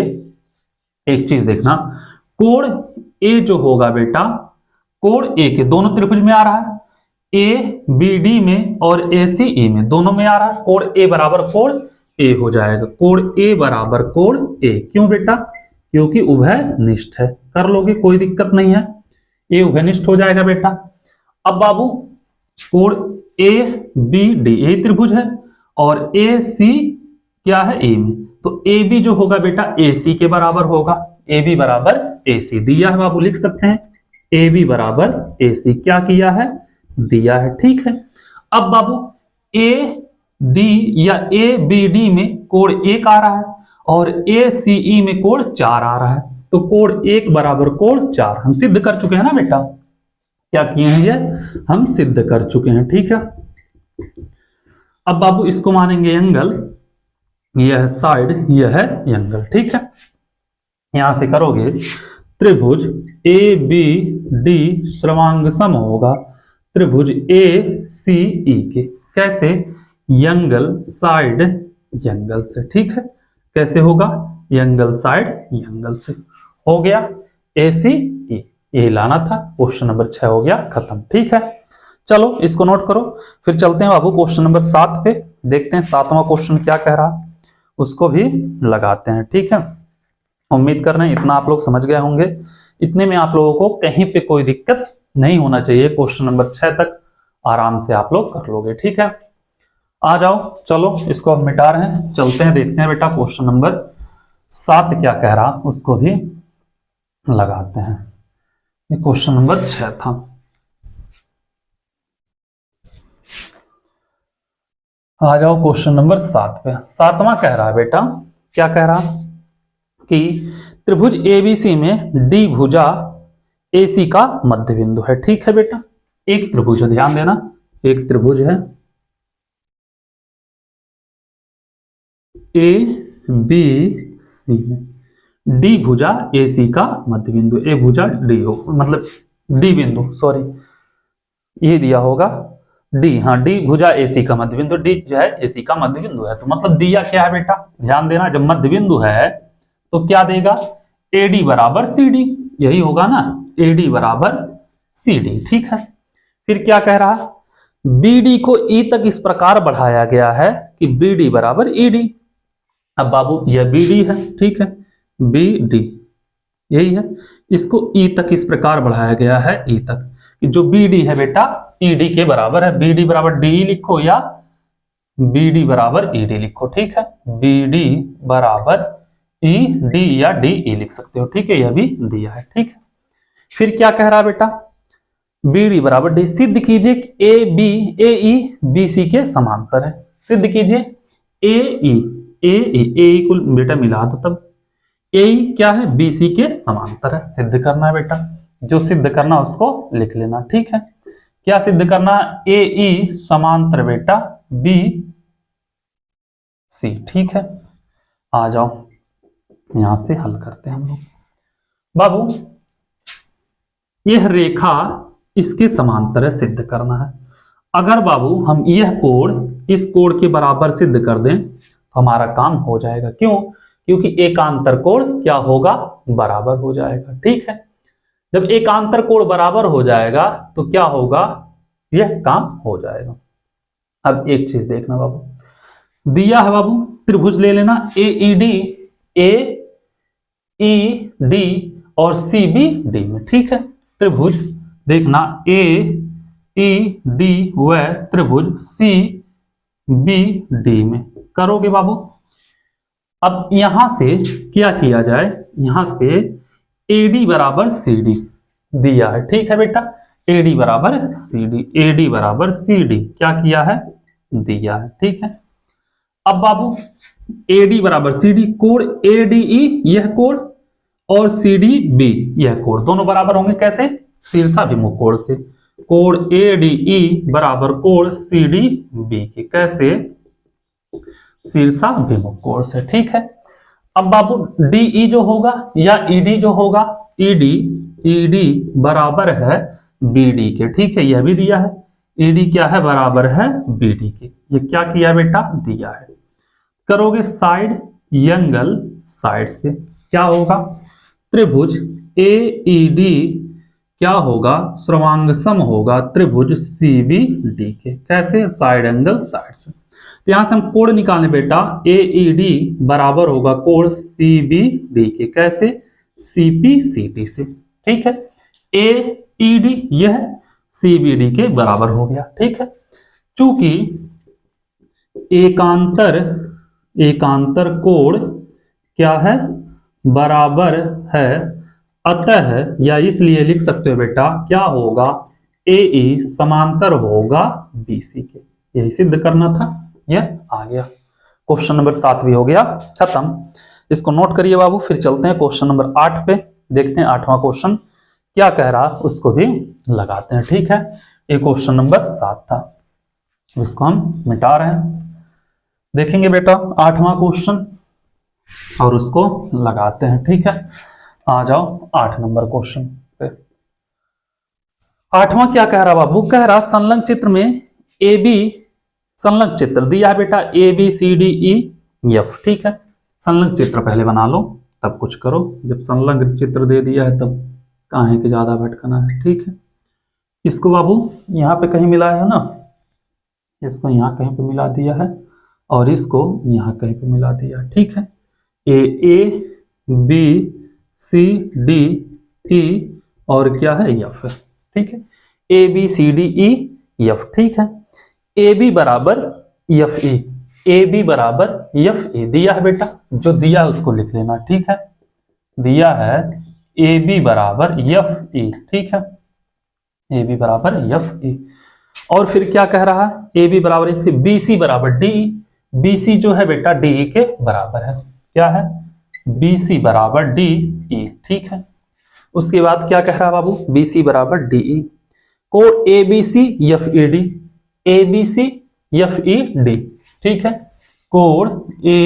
एक चीज देखना, कोण ए जो होगा बेटा, कोण ए के दोनों त्रिभुज में आ रहा है, ए बी डी में और ए सी ई में दोनों में आ रहा है, कोण ए बराबर कोण ए हो जाएगा, कोण ए बराबर कोण ए, क्यों बेटा, क्योंकि उभयनिष्ठ है, कर लोगे कोई दिक्कत नहीं है, ए उभयनिष्ठ हो जाएगा बेटा। अब बाबू कोण ए बी डी ए त्रिभुज है, और ए सी क्या है ए में, तो ए बी जो होगा बेटा ए सी के बराबर होगा, ए बी बराबर ए सी दिया है बाबू, लिख सकते हैं ए बी बराबर ए सी, क्या किया है, दिया है, ठीक है। अब बाबू ए डी या ए बी डी में कोण 1 आ रहा है, और ए सी ई में कोण 4 आ रहा है, तो कोण 1 बराबर कोण 4 हम सिद्ध कर चुके हैं ना बेटा, क्या किए हैं, ये हम सिद्ध कर चुके हैं, ठीक है। अब बाबू इसको मानेंगे एंगल, यह साइड, यह है एंगल, ठीक है। यहां से करोगे त्रिभुज ए बी डी सर्वांग सम होगा त्रिभुज ए सी ई के, कैसे, एंगल साइड एंगल से, ठीक है, कैसे होगा, एंगल साइड एंगल से, हो गया ए सी ई, यही लाना था। क्वेश्चन नंबर 6 हो गया खत्म। ठीक है, चलो इसको नोट करो। फिर चलते हैं बाबू क्वेश्चन नंबर 7 पे, देखते हैं 7वां क्वेश्चन क्या कह रहा, उसको भी लगाते हैं। ठीक है, उम्मीद कर रहे हैं इतना आप लोग समझ गए होंगे। इतने में आप लोगों को कहीं पे कोई दिक्कत नहीं होना चाहिए। क्वेश्चन नंबर 6 तक आराम से आप लोग कर लोगे। ठीक है, आ जाओ, चलो इसको हम मिटा रहे हैं, चलते हैं देखते हैं बेटा क्वेश्चन नंबर 7 क्या कह रहा, उसको भी लगाते हैं। ये क्वेश्चन नंबर 6 था। आ जाओ क्वेश्चन नंबर 7 पे। 7वां कह रहा है बेटा, क्या कह रहा कि त्रिभुज एबीसी में डी भुजा एसी का मध्य बिंदु है। ठीक है बेटा, एक त्रिभुज है, ध्यान देना, एक त्रिभुज है ए बी सी में डी भुजा एसी का मध्य बिंदु, ए भुजा डी हो, मतलब डी बिंदु, सॉरी ये दिया होगा डी, हाँ डी भुजा एसी का मध्य बिंदु, डी जो है एसी का मध्य बिंदु है। तो मतलब दिया क्या है बेटा, ध्यान देना, जब मध्य बिंदु है तो क्या देगा, एडी बराबर सी डी, यही होगा ना, एडी बराबर सी डी। ठीक है, फिर क्या कह रहा, बीडी को ई तक इस प्रकार बढ़ाया गया है कि बीडी बराबर ईडी। अब बाबू यह बीडी है, ठीक है, बीडी यही है, इसको ई तक इस प्रकार बढ़ाया गया है, ई तक, जो बीडी है बेटा ईडी के बराबर है। बीडी बराबर डी लिखो या बीडी बराबर ईडी लिखो। ठीक है, बीडी बराबर ई डी या डी ई लिख सकते हो। ठीक है, यह भी दिया है। ठीक है, फिर क्या कह रहा है बेटा, बीडी बराबर डी, सिद्ध कीजिए कि A B A E B C के समांतर है। सिद्ध कीजिए ए ई को बेटा मिला दो, तब ए ई क्या है, बी सी के समांतर है। सिद्ध करना है बेटा, जो सिद्ध करना उसको लिख लेना। ठीक है, क्या सिद्ध करना, ए ई समांतर बेटा बी सी। ठीक है, आ जाओ यहां से हल करते हैं हम लोग। बाबू यह रेखा इसके समांतर है, सिद्ध करना है। अगर बाबू हम यह कोण इस कोण के बराबर सिद्ध कर दें तो हमारा काम हो जाएगा। क्यों, क्योंकि एकांतर कोण क्या होगा, बराबर हो जाएगा। ठीक है, जब एकांतर कोण बराबर हो जाएगा तो क्या होगा, यह काम हो जाएगा। अब एक चीज देखना बाबू, दिया है बाबू त्रिभुज ले लेना, ए ई डी और सी बी डी में। ठीक है, त्रिभुज देखना ए ई डी व त्रिभुज सी बी डी में करोगे बाबू। अब यहां से क्या किया जाए, यहां से एडी बराबर सी डी दिया है। ठीक है बेटा, एडी बराबर सी डी, एडी बराबर सी डी क्या किया है, दिया है। ठीक है, अब बाबू एडी बराबर सी डी, कोण एडीई यह कोण और सी डी बी यह कोण, दोनों बराबर होंगे। कैसे, शीर्षाभिमुख कोण से, कोण एडीई बराबर कोण सी डी बी के, कैसे, शीर्षाभिमुख कोण से। ठीक है, अब बाबू डीई जो होगा या ईडी जो होगा, ईडी बराबर है बीडी के। ठीक है, यह भी दिया है, ईडी क्या है, बराबर है बीडी के। ये क्या किया बेटा, दिया है। करोगे साइड एंगल साइड से, क्या होगा, त्रिभुज एईडी क्या होगा, सर्वांग सम होगा त्रिभुज सीबीडी के। कैसे, साइड एंगल साइड से। तो यहां से हम कोण निकालें बेटा, एईडी बराबर होगा कोण सीबीडी के। कैसे, सीपीसीडी से। ठीक है, एईडी यह सीबीडी के बराबर हो गया। ठीक है, चूंकि एकांतर कोण क्या है, बराबर है, अतः या इसलिए लिख सकते हो बेटा क्या होगा, एई समांतर होगा बीसी के। यही सिद्ध करना था, यह आ गया। क्वेश्चन नंबर 7 भी हो गया खत्म। इसको नोट करिए बाबू, फिर चलते हैं क्वेश्चन नंबर 8 पे, देखते हैं 8वां क्वेश्चन क्या कह रहा, उसको भी लगाते हैं। ठीक है, ये क्वेश्चन नंबर 7 था, इसको हम मिटा रहे हैं। देखेंगे बेटा 8वां क्वेश्चन और उसको लगाते हैं। ठीक है, आ जाओ 8 नंबर क्वेश्चन पे। 8वां क्या कह रहा बाबू, कह रहा संलग्न चित्र में ए बी, संलग्न चित्र दिया है बेटा A B C D E F. ठीक है, संलग्न चित्र पहले बना लो तब कुछ करो, जब संलग्न चित्र दे दिया है तब काहे के ज्यादा भटकना है, ठीक है। इसको बाबू यहाँ पे कहीं मिलाया है ना, इसको यहाँ कहीं पे मिला दिया है और इसको यहाँ कहीं पे मिला दिया है, ठीक है। ए बी सी डी ई और क्या है एफ, ठीक है। A B C D E F, ठीक है। ए बी बराबर एफ ई, ए बी बराबर एफ ई दिया है बेटा, जो दिया है उसको लिख लेना, ठीक है। दिया है ए बी बराबर एफ ई, ठीक है। ए बी बराबर एफ ई और फिर क्या कह रहा है, ए बी बराबर एफ ई, बी सी बराबर डी ई, बी सी जो है बेटा डी ई के बराबर है, क्या है बी सी बराबर डी ई, ठीक है। उसके बाद क्या कह रहा है बाबू, बी सी बराबर D E, code A B C F E D, A B C F E D, ठीक है। कोड ए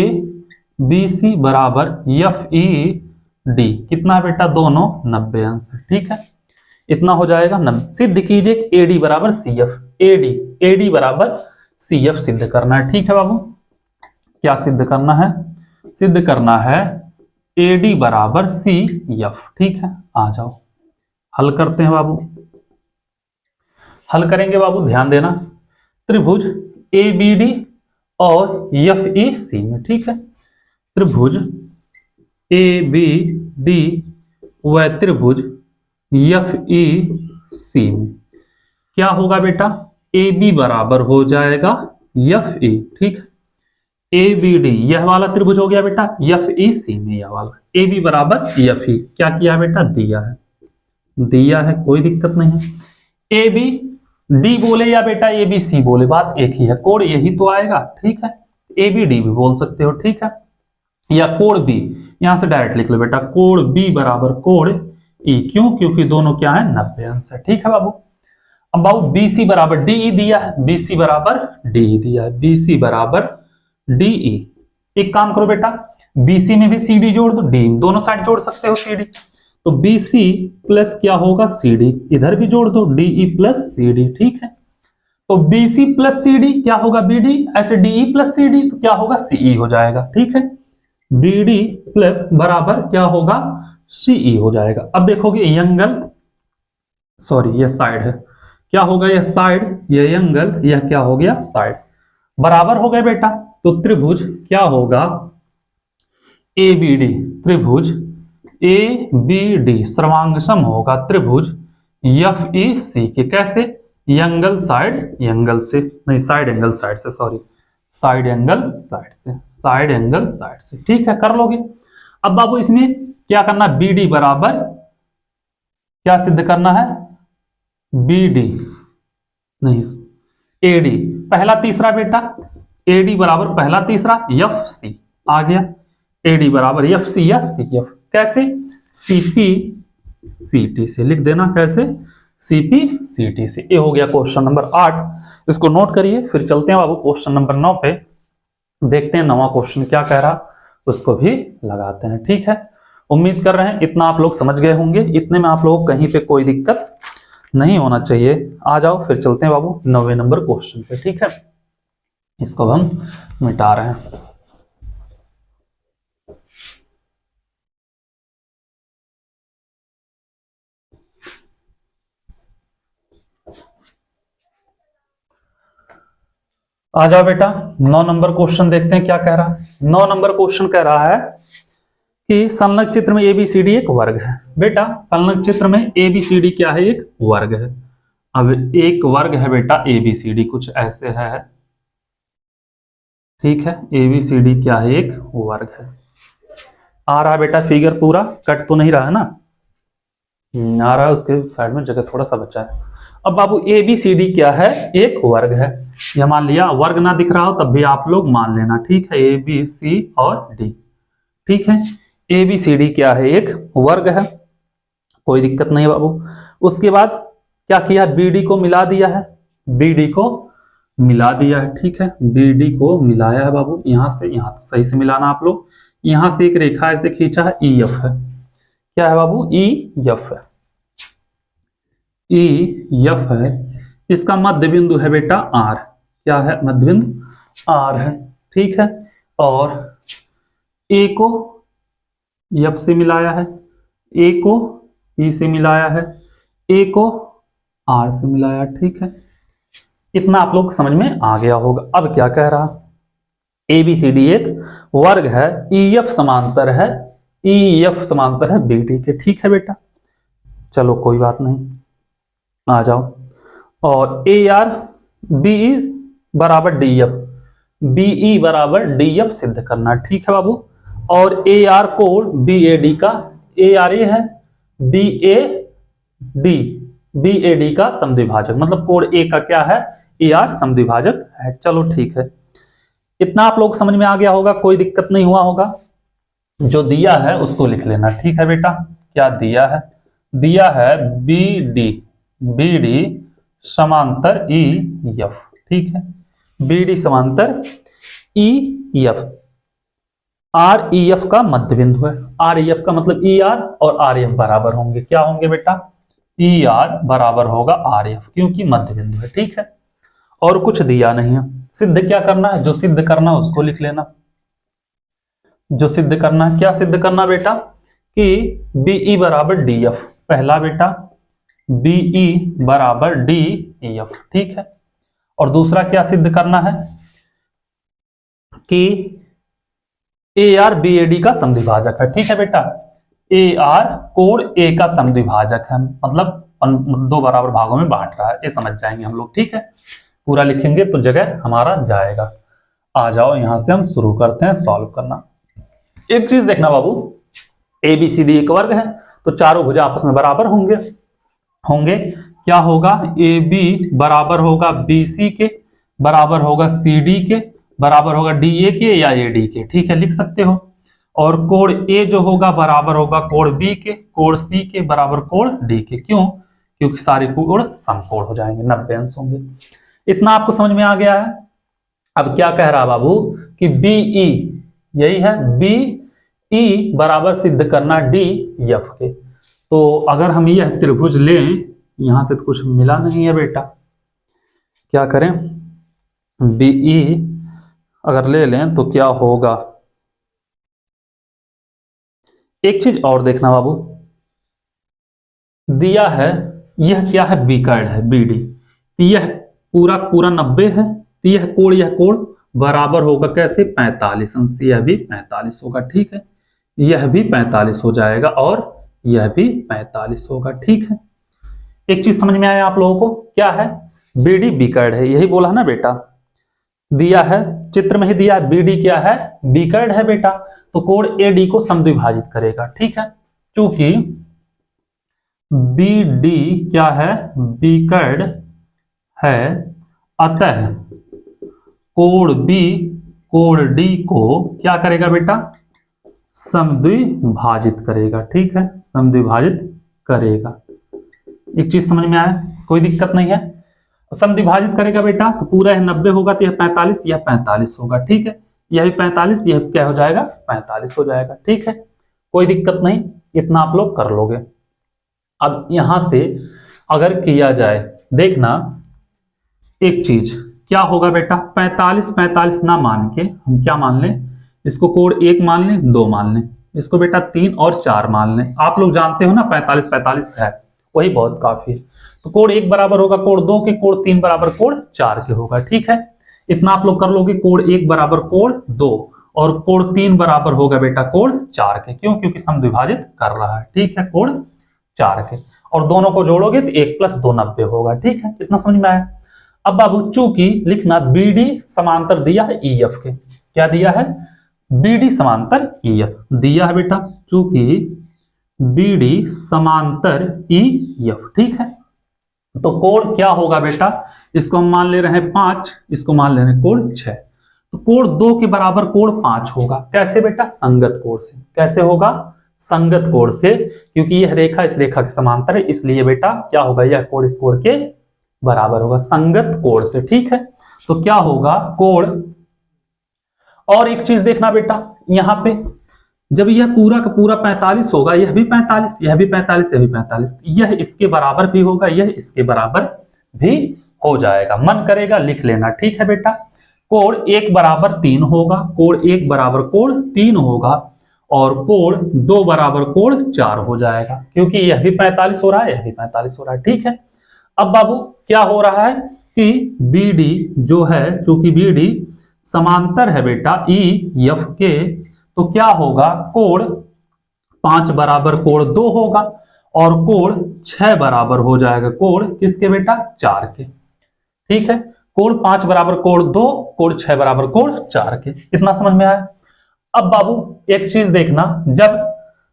बी सी बराबर एफ ई डी, कितना बेटा दोनों 90 अंश, ठीक है। इतना हो जाएगा 90। सिद्ध कीजिए ए डी बराबर सी एफ, ए डी बराबर सी एफ सिद्ध करना है, ठीक है बाबू। क्या सिद्ध करना है, सिद्ध करना है ए डी बराबर सी एफ, ठीक है। आ जाओ हल करते हैं बाबू, हल करेंगे बाबू, ध्यान देना। त्रिभुज ए बी डी और एफ ई सी में, ठीक है। त्रिभुज ए बी डी व त्रिभुज एफ ई सी में क्या होगा बेटा, ए बी बराबर हो जाएगा एफ ई, ठीक है। ए बी डी यह वाला त्रिभुज हो गया बेटा, एफ ई सी में यह वाला, ए बी बराबर एफ ई, क्या किया है बेटा, दिया है, दिया है, कोई दिक्कत नहीं है। ए बी डी बोले या बेटा ए बी सी बोले, बात एक ही है, कोड यही तो आएगा, ठीक है। ए बी डी भी बोल सकते हो, ठीक है। या कोड बी, यहां से डायरेक्ट लिख लो बेटा, कोड बी बराबर कोड ई, क्यों, क्योंकि दोनों क्या है 90 अंश है, ठीक है बाबू। अब बाबू बी सी बराबर डी ई दिया है, बी सी बराबर डी ई दिया है, बी सी बराबर डी ई। एक काम करो बेटा, बी सी में भी सी डी जोड़ दो, डी दोनों साइड जोड़ सकते हो सी डी, तो बी सी प्लस क्या होगा सी डी, इधर भी जोड़ दो D E plus C D, ठीक है। तो B C plus C D क्या होगा बी डी, ऐसे D E plus C D तो क्या होगा सी ई हो जाएगा, ठीक है। बी डी प्लस बराबर क्या होगा सी ई हो जाएगा। अब देखोगे एंगल, सॉरी ये साइड है, क्या होगा यह साइड, यह एंगल, यह क्या हो गया साइड, बराबर हो गए बेटा। तो त्रिभुज क्या होगा ए बी डी, त्रिभुज ए बी डी सर्वांगसम होगा त्रिभुज एफ ई सी के, कैसे, एंगल साइड एंगल से, नहीं साइड एंगल साइड से, सॉरी साइड एंगल साइड से, साइड एंगल साइड से, ठीक है, कर लोगे। अब बाबू इसमें क्या करना, बी डी बराबर क्या सिद्ध करना है, बी डी नहीं ए डी, पहला तीसरा बेटा, ए डी बराबर पहला तीसरा एफ सी आ गया, ए डी बराबर एफ सी या सी एफ, कैसे, सी पी सी टी से लिख देना, कैसे सी पी सी टी से। ये हो गया क्वेश्चन नंबर 8, इसको नोट करिए। फिर चलते हैं बाबू क्वेश्चन नंबर 9 पे, देखते हैं 9वां क्वेश्चन क्या कह रहा, उसको भी लगाते हैं, ठीक है। उम्मीद कर रहे हैं इतना आप लोग समझ गए होंगे, इतने में आप लोगों को कहीं पे कोई दिक्कत नहीं होना चाहिए। आ जाओ फिर चलते हैं बाबू 9वें नंबर क्वेश्चन पे, ठीक है। इसको हम मिटा रहे हैं। आ जाओ बेटा 9 नंबर क्वेश्चन देखते हैं क्या कह रहा है। 9 नंबर क्वेश्चन कह रहा है कि संलग्न चित्र में एबीसीडी एक वर्ग है। बेटा संलग्न चित्र में एबीसीडी क्या है, एक वर्ग है। अब एक वर्ग है बेटा एबीसीडी, कुछ ऐसे है, ठीक है। एबीसीडी क्या है, एक वर्ग है। आ रहा है बेटा फिगर, पूरा कट तो नहीं रहा है ना, आ रहा है, उसके साइड में जगह थोड़ा सा बचा है। अब बाबू ए बी सी डी क्या है, एक वर्ग है। यह मान लिया, वर्ग ना दिख रहा हो तब भी आप लोग मान लेना, ठीक है। ए बी सी और डी, ठीक है। ए बी सी डी क्या है, एक वर्ग है, कोई दिक्कत नहीं बाबू। उसके बाद क्या किया, बी डी को मिला दिया है, बी डी को मिला दिया है, ठीक है। बी डी को मिलाया है बाबू, यहां से यहां सही से मिलाना आप लोग। यहां से एक रेखा ऐसे खींचा है, ई एफ है, क्या है बाबू, ई एफ है, ई एफ है। इसका मध्य बिंदु है बेटा आर, क्या है, मध्य बिंदु आर है, ठीक है। और ए को एफ से मिलाया है, ए को ई से मिलाया है, ए को आर से मिलाया, ठीक है। इतना आप लोग समझ में आ गया होगा। अब क्या कह रहा, ए बी सी डी एक वर्ग है, ई एफ समांतर है, ई एफ समांतर है बी डी के, ठीक है बेटा। चलो कोई बात नहीं, आ जाओ। और ए आर बी ई बराबर डी एफ, बी ई बराबर डी एफ सिद्ध करना, ठीक है बाबू। और ए आर कोण बी ए डी का, ए आर ए है, बी ए डी का समद्विभाजक, मतलब कोण ए का क्या है, ए आर समद्विभाजक है। चलो ठीक है, इतना आप लोग समझ में आ गया होगा, कोई दिक्कत नहीं हुआ होगा। जो दिया है उसको लिख लेना, ठीक है बेटा। क्या दिया है, दिया है बी डी समांतर ई एफ, ठीक है। बी डी समांतर E F, R E F का मध्य बिंदु है। आर ई एफ का मतलब ई आर और आर एफ बराबर होंगे, क्या होंगे बेटा, ई आर बराबर होगा आर एफ, क्योंकि मध्य बिंदु है, ठीक है। और कुछ दिया नहीं है, सिद्ध क्या करना है, जो सिद्ध करना है उसको लिख लेना। जो सिद्ध करना है, क्या सिद्ध करना बेटा, कि बीई बराबर डी एफ, पहला बेटा बीई बराबर डी एफ, ठीक है। और दूसरा क्या सिद्ध करना है, कि A R B A D का समद्विभाजक है, ठीक है बेटा। ए आर कोण ए का समद्विभाजक है, मतलब दो बराबर भागों में बांट रहा है, ये समझ जाएंगे हम लोग, ठीक है। पूरा लिखेंगे तो जगह हमारा जाएगा। आ जाओ यहां से हम शुरू करते हैं सॉल्व करना। एक चीज देखना बाबू, ए बी सी डी एक वर्ग है, तो चारों भुजा आपस में बराबर होंगे। क्या होगा, ए बी बराबर होगा बी सी के, बराबर होगा सी डी के, बराबर होगा डी ए के या ए डी के, ठीक है, लिख सकते हो। और कोण ए जो होगा बराबर होगा कोण बी के, कोण सी के बराबर कोण डी के। क्यों, क्योंकि सारे कोण समकोण हो जाएंगे, 90 अंश होंगे। इतना आपको समझ में आ गया है। अब क्या कह रहा बाबू, कि बी ई, यही है बी ई बराबर सिद्ध करना डी एफ के। तो अगर हम यह त्रिभुज लें, यहां से तो कुछ मिला नहीं है बेटा, क्या करें, बी ई अगर ले लें तो क्या होगा। एक चीज और देखना बाबू, दिया है यह क्या है, बी कर्ण है बी डी, यह पूरा 90 है, तो यह कोण बराबर होगा कैसे, 45 अंश, यह भी 45 होगा, ठीक है। यह भी 45 हो जाएगा और यह भी 45 होगा, ठीक है। एक चीज समझ में आया आप लोगों को, क्या है, बी डी बी कर्ण है, यही बोला है ना बेटा, दिया है चित्र में ही दिया है, बी डी क्या है, बी कर्ण है बेटा, तो कोण ए डी को समद्विभाजित करेगा, ठीक है। क्योंकि बी डी क्या है, बी कर्ण है, अतः कोण बी कोण डी को क्या करेगा बेटा, समद्विभाजित करेगा, ठीक है, समद्विभाजित करेगा। एक चीज समझ में आया, कोई दिक्कत नहीं है। समद्विभाजित करेगा बेटा, तो पूरा है 90 होगा, तो यह 45, यह 45 होगा, ठीक है। यह भी 45, यह क्या हो जाएगा, 45 हो जाएगा, ठीक है। कोई दिक्कत नहीं, इतना आप लोग कर लोगे। अब यहां से अगर किया जाए, देखना एक चीज क्या होगा बेटा, 45 ना मान के हम क्या मान लें, इसको कोण 1 मान लें, 2 मान लें, इसको बेटा 3 और 4 मान लें। आप लोग जानते हो ना 45 है, वही बहुत काफी है। तो कोण 1 बराबर होगा कोण 2 के, कोण 3 बराबर कोण 4 के होगा, ठीक है। इतना आप लोग कर लोगे, कोण 1 बराबर कोण 2 और कोण 3 बराबर होगा बेटा कोण 4 के। क्यों, क्योंकि समद्विभाजित कर रहा है, ठीक है, कोण 4 के। और दोनों को जोड़ोगे तो 1 + 2 90 होगा, ठीक है। इतना समझ में आया। अब बाबू चूंकि लिखना बी डी समांतर दिया है ई एफ के, क्या दिया है, बी डी समांतर ई एफ दिया है बेटा, चूंकि बी डी समांतर ई एफ, ठीक है। तो कोण क्या होगा बेटा, इसको हम मान ले रहे हैं 5, इसको मान ले रहे हैं कोण 6, तो कोण 2 के बराबर कोण 5 होगा। कैसे बेटा, संगत कोण से। कैसे होगा, संगत कोण से, क्योंकि यह रेखा इस रेखा के समांतर है, इसलिए बेटा क्या होगा, यह कोण इस कोण के बराबर होगा, संगत कोण से, ठीक है। तो क्या होगा, कोण। और एक चीज देखना बेटा, यहां पे जब यह पूरा का पूरा 45 होगा, यह भी 45, यह भी 45, यह भी 45, यह इसके बराबर भी होगा, यह इसके बराबर भी हो जाएगा। मन करेगा लिख लेना, ठीक है बेटा। कोण 1 बराबर 3 होगा, कोण 1 बराबर कोण 3 होगा, और कोण 2 बराबर कोण 4 हो जाएगा, क्योंकि यह भी 45 हो रहा है, यह भी 45 हो रहा है। ठीक है, अब बाबू क्या हो रहा है कि BD जो है, चूंकि BD समांतर है बेटा EF के, तो क्या होगा, कोण 5 बराबर कोण 2 होगा और कोण 6 बराबर हो जाएगा कोण किसके बेटा, 4 के। ठीक है, कोण 5 बराबर कोण 2, कोण 6 बराबर कोण 4 के। कितना समझ में आया? अब बाबू एक चीज देखना, जब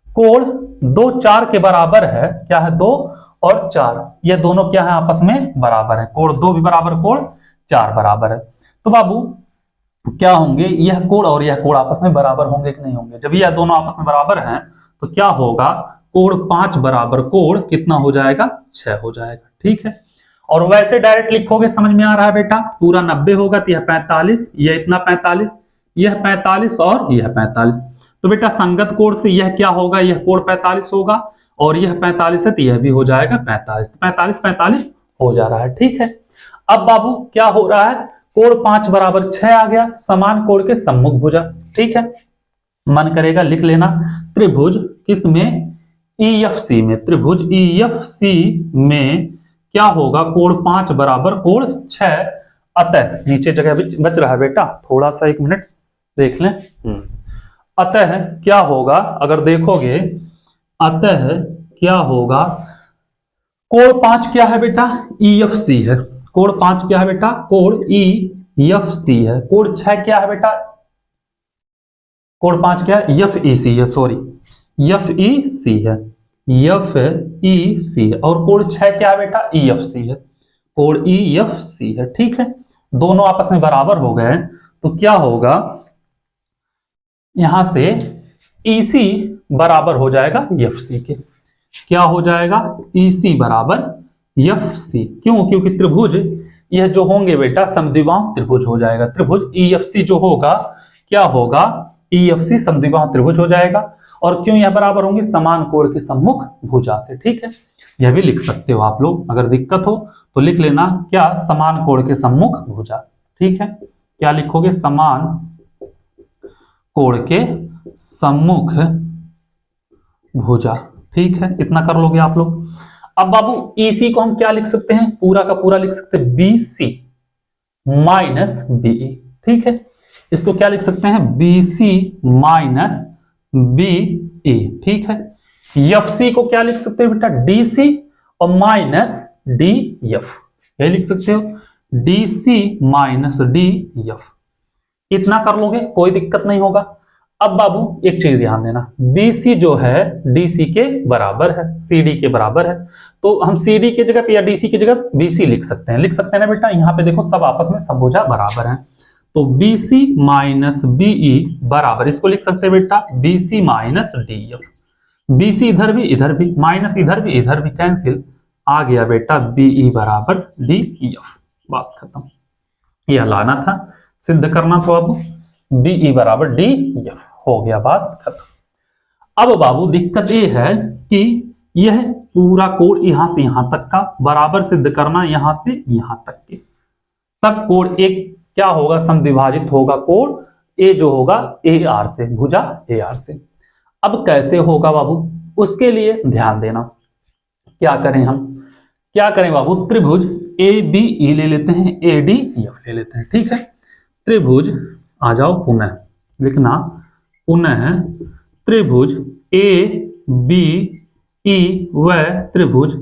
कोण 2 4 के बराबर है, क्या है 2 और 4, ये दोनों क्या है आपस में बराबर है, कोण 2 भी बराबर कोण 4 बराबर है, तो बाबू क्या होंगे, यह कोण और यह कोण आपस में बराबर होंगे कि नहीं होंगे? जब यह दोनों आपस में बराबर हैं तो क्या होगा, कोण 5 बराबर कोण कितना हो जाएगा, 6 हो जाएगा। ठीक है, और वैसे डायरेक्ट लिखोगे, समझ में आ रहा है बेटा, पूरा 90 होगा तो यह 45, यह इतना 45, यह 45 और यह 45, तो बेटा संगत कोण से यह क्या होगा, यह कोण 45 होगा और यह 45 है तो यह भी हो जाएगा 45, तो 45 45 हो जा रहा है। ठीक है, अब बाबू क्या हो रहा है, कोण 5 बराबर 6 आ गया, समान कोण के सम्मुख भुजा। ठीक है, मन करेगा लिख लेना, त्रिभुज किसमें, EFC में, त्रिभुज EFC में क्या होगा, कोण 5 बराबर कोण 6, अतः नीचे जगह बच रहा है बेटा, थोड़ा सा 1 मिनट देख लें। अतः क्या होगा, अगर देखोगे, अतः क्या होगा, कोण 5 क्या है बेटा, EFC है, कोण 5 क्या है बेटा, कोण EFC है, कोण 6 क्या है बेटा, कोण 5 क्या है, FEC है, सॉरी FEC है, FEC है, और कोण 6 क्या है बेटा, EFC है, कोण EFC है। ठीक है, दोनों आपस में बराबर हो गए, तो क्या होगा, यहां से EC बराबर हो जाएगा FC के, क्या हो जाएगा, EC बराबर FC, क्यों, क्योंकि त्रिभुज यह जो होंगे बेटा समद्विबाहु त्रिभुज हो जाएगा, त्रिभुज EFC जो होगा क्या होगा, EFC समद्विबाहु त्रिभुज हो जाएगा, और क्यों यह बराबर होंगे, समान कोण के सम्मुख भुजा से। ठीक है, यह भी लिख सकते हो आप लोग, अगर दिक्कत हो तो लिख लेना, क्या, समान कोण के सम्मुख भुजा। ठीक है, क्या लिखोगे, समान कोण के सम्मुख भुजा। ठीक है, इतना कर लोगे आप लोग। अब बाबू EC को हम क्या लिख सकते हैं, पूरा का पूरा लिख सकते हैं BC माइनस BE। ठीक है, इसको क्या लिख सकते हैं, BC माइनस BE। ठीक है, FC को क्या लिख सकते हो बेटा, DC और माइनस DF, यही लिख सकते हो, DC माइनस DF। इतना कर लोगे, कोई दिक्कत नहीं होगा। अब बाबू एक चीज ध्यान देना, BC जो है DC के बराबर है, CD के बराबर है, तो हम CD की जगह या DC की जगह BC लिख सकते हैं, लिख सकते हैं ना बेटा। यहाँ पे देखो सब आपस में सब भुजा बराबर हैं, तो BC माइनस BE बराबर, इसको लिख सकते हैं बेटा BC माइनस DF। BC इधर भी माइनस इधर भी कैंसिल, आ गया बेटा BE बराबर DF। बात खत्म, यह लाना था, सिद्ध करना, तो अब BE बराबर DF हो गया, बात खत्म। अब बाबू दिक्कत ये है कि यह पूरा कोण यहां से यहां तक का बराबर सिद्ध करना, यहां से यहां तक के, तब कोण एक क्या होगा, समद्विभाजित होगा कोण A जो होगा AR से, भुजा AR से। अब कैसे होगा बाबू, उसके लिए ध्यान देना, क्या करें हम, क्या करें बाबू, त्रिभुज ABE ले लेते हैं, ADF ले लेते हैं। ठीक है, त्रिभुज, आ जाओ पुनः लिखना, पुनः त्रिभुज ABE व त्रिभुज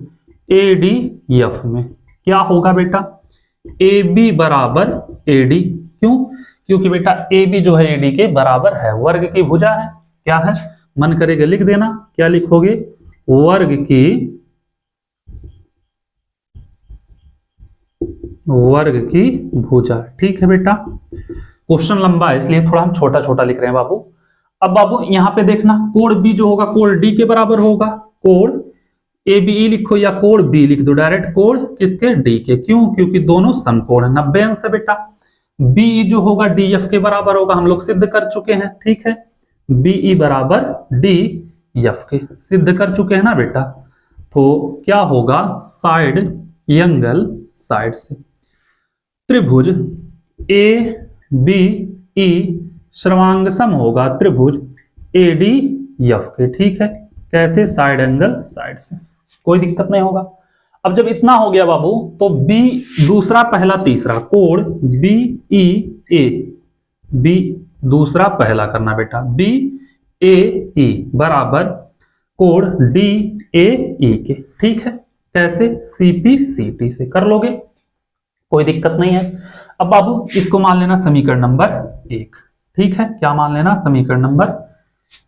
ADF में क्या होगा बेटा, AB बराबर AD, क्यों, क्योंकि बेटा AB जो है AD के बराबर है, वर्ग की भुजा है, क्या है, मन करेगा लिख देना, क्या लिखोगे, वर्ग की भुजा। ठीक है बेटा, क्वेश्चन लंबा है इसलिए थोड़ा हम छोटा छोटा लिख रहे हैं बाबू। अब बाबू यहां पे देखना, कोण B जो होगा कोण D के बराबर होगा, कोण ABE लिखो या कोण B लिख दो डायरेक्ट, कोण किसके, D के, क्यों, क्योंकि दोनों समकोण है, 90 अंश है बेटा। BE जो होगा DF के बराबर होगा, हम लोग सिद्ध कर चुके हैं। ठीक है, BE बराबर DF के सिद्ध कर चुके हैं ना बेटा, तो क्या होगा, साइड एंगल साइड से त्रिभुज ABE सर्वांग सम होगा त्रिभुज ADF के, ठीक है। कैसे? साइड एंगल साइड से, कोई दिक्कत नहीं होगा। अब जब इतना हो गया बाबू, तो बी दूसरा पहला तीसरा कोण BEA, बी दूसरा पहला करना बेटा, BAE बराबर कोण DAE के, ठीक है। कैसे? CPCT से कर लोगे, कोई दिक्कत नहीं है। अब बाबू इसको मान लेना समीकरण नंबर 1, ठीक है। क्या मान लेना? समीकरण नंबर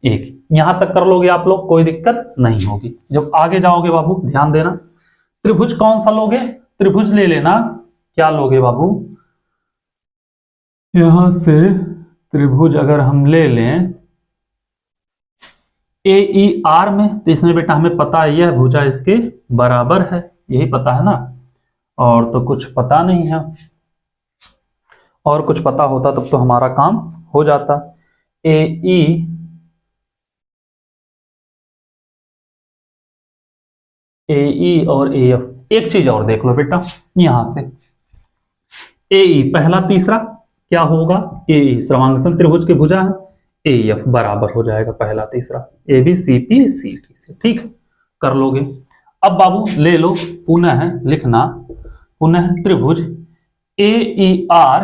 1। यहां तक कर लोगे आप लोग, कोई दिक्कत नहीं होगी। जब आगे जाओगे बाबू ध्यान देना, त्रिभुज कौन सा लोगे? त्रिभुज ले लेना, क्या लोगे बाबू? यहां से त्रिभुज अगर हम ले लें AER में, तो इसमें बेटा हमें पता है यह भुजा इसके बराबर है, यही पता है ना, और तो कुछ पता नहीं है। और कुछ पता होता तब तो हमारा काम हो जाता। AE और AF, एक चीज और देख लो बेटा, यहां से AE पहला तीसरा क्या होगा? AE सर्वांग त्रिभुज के भुजा है, AF बराबर हो जाएगा पहला तीसरा ABCPCT से, ठीक है। कर लोगे। अब बाबू ले लो, पुनः लिखना, पुनः त्रिभुज AER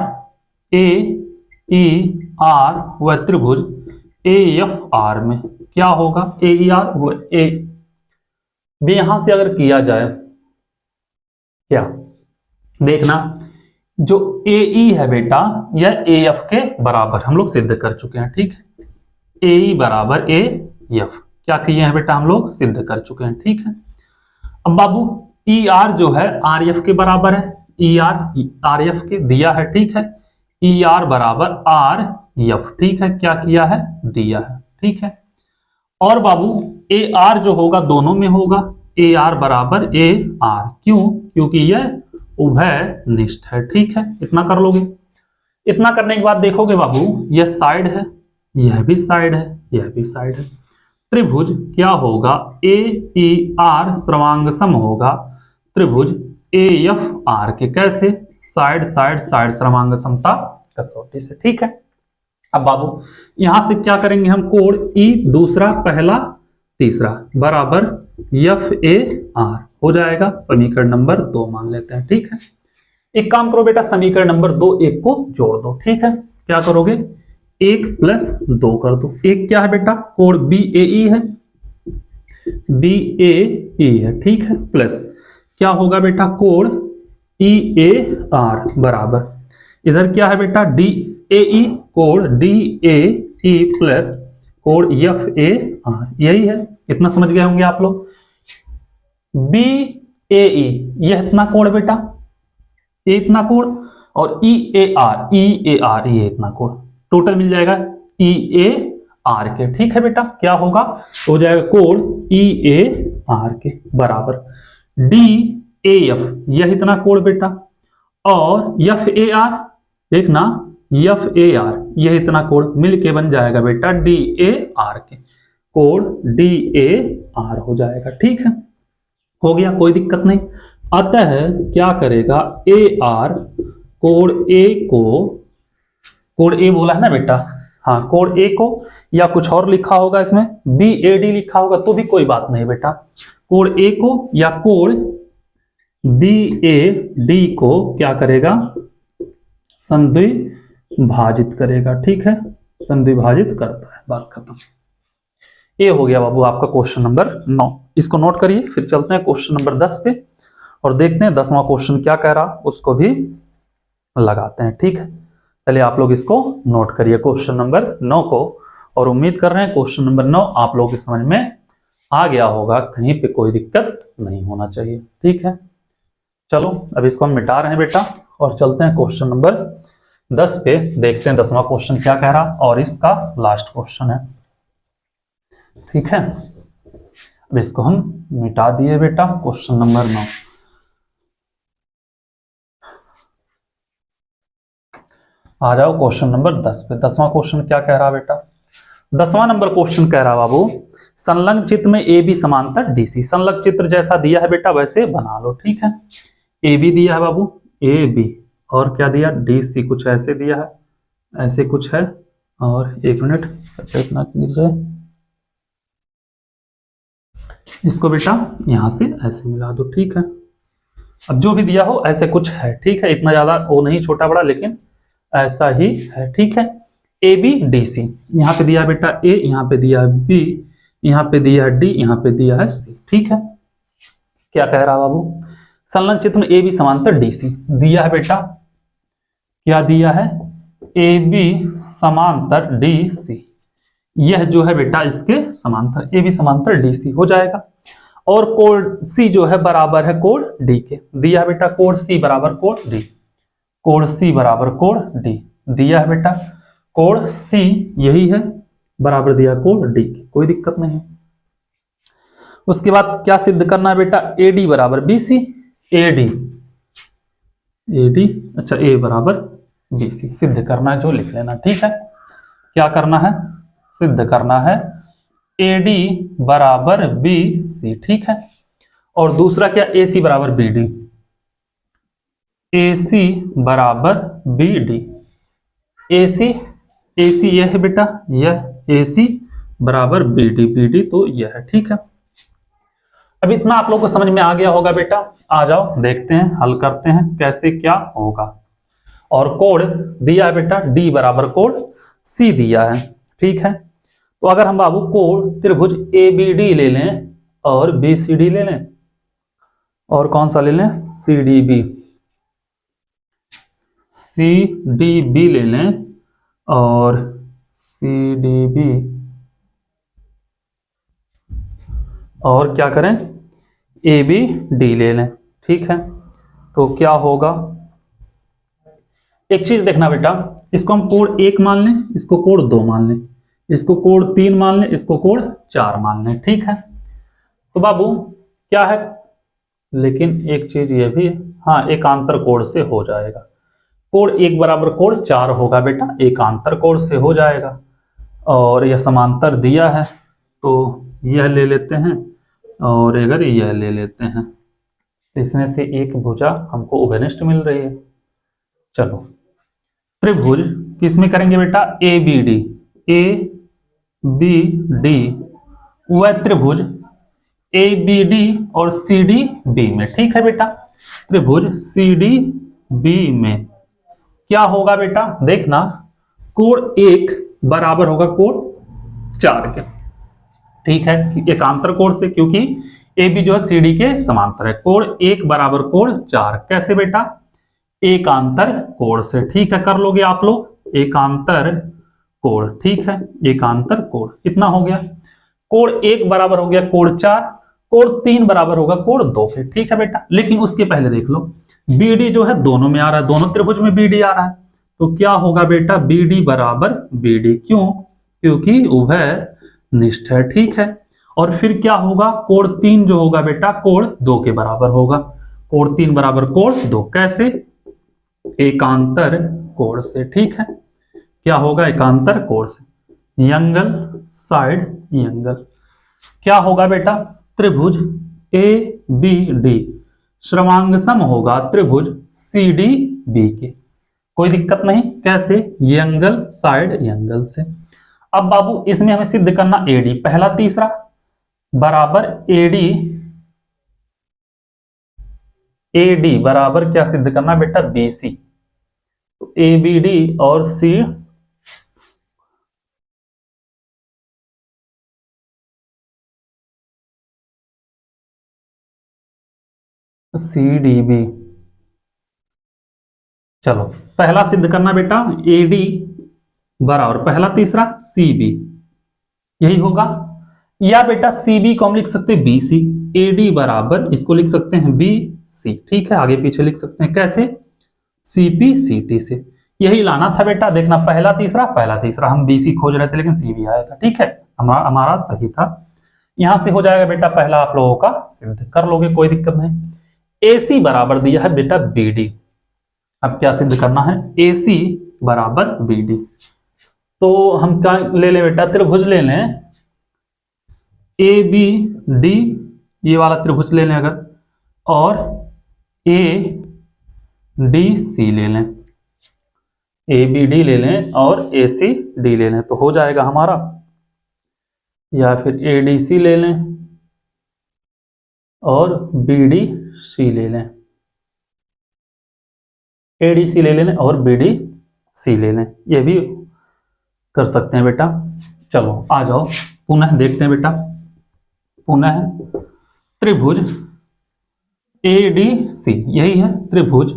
व त्रिभुज AFR में क्या होगा? AER व A भी यहां से अगर किया जाए, क्या देखना, जो AE है बेटा यह AF के बराबर हम लोग सिद्ध कर चुके हैं, ठीक है। AE बराबर AF क्या किए हैं बेटा? हम लोग सिद्ध कर चुके हैं, ठीक है। अब बाबू ER जो है RF के बराबर है, ER RF के दिया है, ठीक है। ER बराबर RF, ठीक है। क्या किया है? दिया है, ठीक है। और बाबू AR जो होगा दोनों में होगा, AR बराबर AR, क्यों? क्योंकि यह उभय निष्ठ है, ठीक है। इतना कर लोगे। इतना करने के बाद देखोगे बाबू, यह साइड है, यह भी साइड है, यह भी साइड है। त्रिभुज क्या होगा? AER सर्वांग सम होगा त्रिभुज AFR के। कैसे? साइड साइड साइड सर्वांग समता कसौटी से, ठीक है। अब बाबू यहां से क्या करेंगे हम? कोण E दूसरा पहला तीसरा बराबर FAR हो जाएगा, समीकरण नंबर 2 मान लेते हैं, ठीक है। एक काम करो बेटा, समीकरण नंबर 2 1 को जोड़ दो, ठीक है। क्या करोगे? 1 + 2 कर दो। एक क्या है बेटा? कोण BAE है, BAE है, ठीक है। प्लस क्या होगा बेटा? कोण EAR बराबर, इधर क्या है बेटा? DAE, कोण DAE प्लस कोण FAR, यही है। इतना समझ गए होंगे आप लोग। BAE यह इतना कोण बेटा, ये इतना कोण, और EAR ये इतना कोण, टोटल मिल जाएगा EAR के, ठीक है बेटा। क्या होगा? हो जाएगा कोण EAR के बराबर DAF, यह इतना कोण बेटा, और FAR देखना, FAR यह इतना कोण मिलके बन जाएगा बेटा DAR के, कोण DAR हो जाएगा, ठीक है। हो गया, कोई दिक्कत नहीं। अतः क्या करेगा? AR कोण A को, कोण A बोला है ना बेटा, हाँ, कोण A को, या कुछ और लिखा होगा इसमें BAD लिखा होगा तो भी कोई बात नहीं बेटा। कोण A को या कोण BAD को क्या करेगा? संद्विभाजित करेगा, ठीक है। संद्विभाजित करता है, बात खत्म। ये हो गया बाबू आपका क्वेश्चन नंबर 9। इसको नोट करिए, फिर चलते हैं क्वेश्चन नंबर 10 पे और देखते हैं 10वां क्वेश्चन क्या कह रहा, उसको भी लगाते हैं, ठीक है। पहले आप लोग इसको नोट करिए क्वेश्चन नंबर 9 को, और उम्मीद कर रहे हैं क्वेश्चन नंबर 9 आप लोग की समझ में आ गया होगा, कहीं पे कोई दिक्कत नहीं होना चाहिए, ठीक है। चलो अब इसको हम मिटा रहे हैं बेटा और चलते हैं क्वेश्चन नंबर 10 पे, देखते हैं 10वां क्वेश्चन क्या कह रहा, और इसका लास्ट क्वेश्चन है, ठीक है। अब इसको हम मिटा दिए बेटा, क्वेश्चन नंबर 9। आ जाओ क्वेश्चन नंबर 10 पे। 10वां क्वेश्चन क्या कह रहा बेटा? 10वां नंबर क्वेश्चन कह रहा बाबू, संलग्न चित्र में ए बी समांतर डीसी। संलग्न चित्र जैसा दिया है बेटा वैसे बना लो, ठीक है। ए बी दिया है बाबू, ए बी, और क्या दिया? डीसी कुछ ऐसे दिया है, ऐसे कुछ है, और एक मिनट, इतना कीजिए, इसको बेटा यहां से ऐसे मिला दो, ठीक है। अब जो भी दिया हो ऐसे कुछ है, ठीक है, इतना ज्यादा वो नहीं छोटा बड़ा, लेकिन ऐसा ही है, ठीक है। ए बी डी सी, यहाँ पे दिया बेटा ए, यहाँ पे दिया बी, यहाँ पे दिया डी, यहाँ पे दिया है सी, ठीक है। क्या कह रहा बाबू, संलग्न चित्र में ए बी समांतर डी सी दिया है बेटा, क्या दिया है, ए बी समांतर डी सी, यह जो है बेटा इसके समांतर, ए बी समांतर डी सी हो जाएगा। और कोण सी जो है बराबर है कोण डी के, दिया है बेटा कोण सी बराबर कोण डी, कोण सी बराबर कोण डी दिया है बेटा, कोण सी यही है बराबर दिया कोण डी की, कोई दिक्कत नहीं। उसके बाद क्या सिद्ध करना है बेटा, ए डी बराबर बी सी, ए डी अच्छा ए बराबर बी सी सिद्ध करना है, जो लिख लेना, ठीक है। क्या करना है, सिद्ध करना है ए डी बराबर बी सी, ठीक है। और दूसरा क्या, ए सी बराबर बी डी, ए सी बराबर बी डी, ए सी यह है बेटा, यह ए सी बराबर बी डी तो यह है, ठीक है। अब इतना आप लोगों को समझ में आ गया होगा बेटा, आ जाओ देखते हैं, हल करते हैं कैसे क्या होगा। और कोण दिया है बेटा डी बराबर कोण सी दिया है, ठीक है। तो अगर हम बाबू कोण त्रिभुज ए बी डी ले लें और बी सी डी ले लें, और कौन सा ले लें, सी डी बी ले लें, और सी डी बी, और क्या करें, ए बी डी ले लें, ठीक है। तो क्या होगा, एक चीज देखना बेटा, इसको हम कोण 1 मान लें, इसको कोण 2 मान लें, इसको कोण 3 मान लें, इसको कोण 4 मान लें, ठीक है। तो बाबू क्या है, लेकिन एक चीज ये भी है, हाँ एकांतर कोण से हो जाएगा, कोण 1 बराबर कोण 4 होगा बेटा, एकांतर कोण से हो जाएगा। और यह समांतर दिया है तो यह ले लेते हैं, और अगर यह ले लेते हैं तो इसमें से एक भुजा हमको उभयनिष्ठ मिल रही है। चलो त्रिभुज किसमें करेंगे बेटा, ए बी डी, वह त्रिभुज ए बी डी और सी डी बी में, ठीक है बेटा। त्रिभुज सी डी बी में क्या होगा बेटा, देखना कोण 1 बराबर होगा कोण 4 के, ठीक है, एकांतर कोण से, क्योंकि ए बी जो है सी डी के समांतर है। कोण 1 बराबर कोण 4 कैसे बेटा, एकांतर कोण से, ठीक है, कर लोगे आप लोग एकांतर कोण, ठीक है, एकांतर कोण इतना हो गया। कोण 1 बराबर हो गया कोण 4, कोण 3 बराबर होगा कोण 2 के, ठीक है बेटा। लेकिन उसके पहले देख लो बी डी जो है दोनों में आ रहा है, दोनों त्रिभुज में बी डी आ रहा है, तो क्या होगा बेटा, बी डी बराबर बी डी, क्यों, क्योंकि उभय निष्ठ है, ठीक है। और फिर क्या होगा, कोण 3 जो होगा बेटा कोण 2 के बराबर होगा, कोण 3 बराबर कोण 2 कैसे, एकांतर कोण से, ठीक है। क्या होगा, एकांतर कोण से, एंगल साइड एंगल। क्या होगा बेटा, त्रिभुज ए बी डी श्रमांग सम होगा त्रिभुज सी डी बी के, कोई दिक्कत नहीं, कैसे, एंगल साइड एंगल से। अब बाबू इसमें हमें सिद्ध करना एडी पहला तीसरा बराबर एडी बराबर क्या सिद्ध करना बेटा, बी सी, तो ए बी डी और सी डी बी। चलो पहला सिद्ध करना बेटा ए डी बराबर पहला तीसरा सी बी, यही होगा। या बेटा सी बी को हम लिख सकते हैं बी सी, ए डी बराबर इसको लिख सकते हैं बी सी, ठीक है, आगे पीछे लिख सकते हैं कैसे, सी पी सी टी से, यही लाना था बेटा। देखना पहला तीसरा हम बी सी खोज रहे थे लेकिन सी बी आया था, ठीक है, हमारा सही था। यहां से हो जाएगा बेटा पहला आप लोगों का सिद्ध, कर लोगे कोई दिक्कत नहीं। ए सी बराबर दिया है बेटा बी डी, अब क्या सिद्ध करना है, ए सी बराबर बी डी, तो हम क्या ले लें बेटा, त्रिभुज ले लें ए बी डी, ये वाला त्रिभुज ले लें अगर, और ए डी सी ले लें, ABD ले लें और ACD ले लें तो हो जाएगा हमारा, या फिर ADC ले लें और BDC ले लें, ADC ले लें और BDC ले लें, ये भी कर सकते हैं बेटा। चलो आ जाओ, पुनः देखते हैं बेटा। पुनः त्रिभुज ADC, यही है त्रिभुज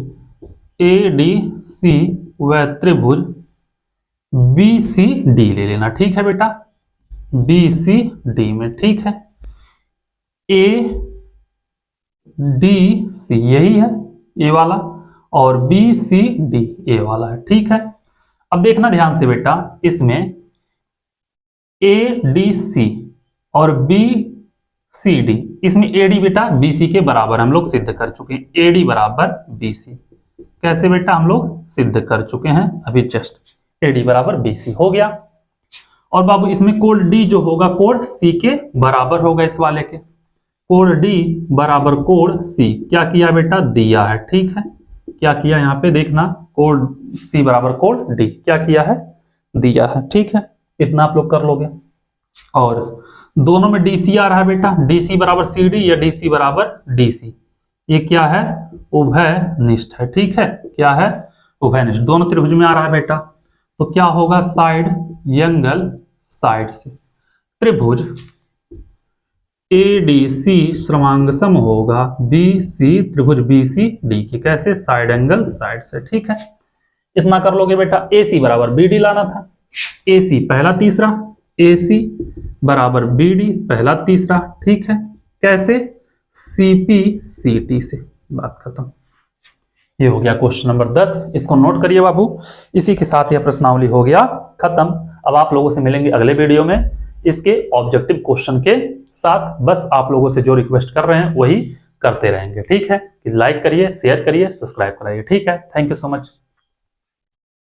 ADC व त्रिभुज BCD ले लेना, ठीक है बेटा। BCD में ठीक है, ADC यही है ये वाला, और BCD ये वाला है, ठीक है। अब देखना ध्यान से बेटा, इसमें ADC और BCD, इसमें AD बेटा BC के बराबर हम लोग सिद्ध कर चुके हैं, AD बराबर BC। कैसे बेटा हम लोग सिद्ध कर चुके हैं अभी जस्ट, AD बराबर BC हो गया। और बाबू इसमें कोड D जो होगा कोड C के बराबर होगा, इस वाले के कोड D बराबर कोड C। क्या किया बेटा, दिया है, ठीक है। क्या किया यहाँ पे देखना, कोड C बराबर कोड D, क्या किया है, दिया है, ठीक है। इतना आप लोग कर लोगे। और दोनों में DC आ रहा है बेटा, DC बराबर CD या DC बराबर DC, ये क्या है, उभयनिष्ठ है, ठीक है। क्या है, उभयनिष्ठ, दोनों त्रिभुज में आ रहा है बेटा। तो क्या होगा, साइड एंगल साइड से त्रिभुज ADC श्रमांग होगा BC त्रिभुज BCD की, कैसे, साइड एंगल साइड से, ठीक है। इतना कर लोगे बेटा। AC बराबर BD लाना था, AC पहला तीसरा, AC बराबर BD पहला तीसरा, ठीक है। कैसे, CP CT से, बात खत्म। ये हो गया क्वेश्चन नंबर 10, इसको नोट करिए बाबू। इसी के साथ यह प्रश्नावली हो गया खत्म। अब आप लोगों से मिलेंगे अगले वीडियो में इसके ऑब्जेक्टिव क्वेश्चन के साथ। बस आप लोगों से जो रिक्वेस्ट कर रहे हैं वही करते रहेंगे, ठीक है। लाइक करिए, शेयर करिए, सब्सक्राइब कराइए, ठीक है। Thank you so much.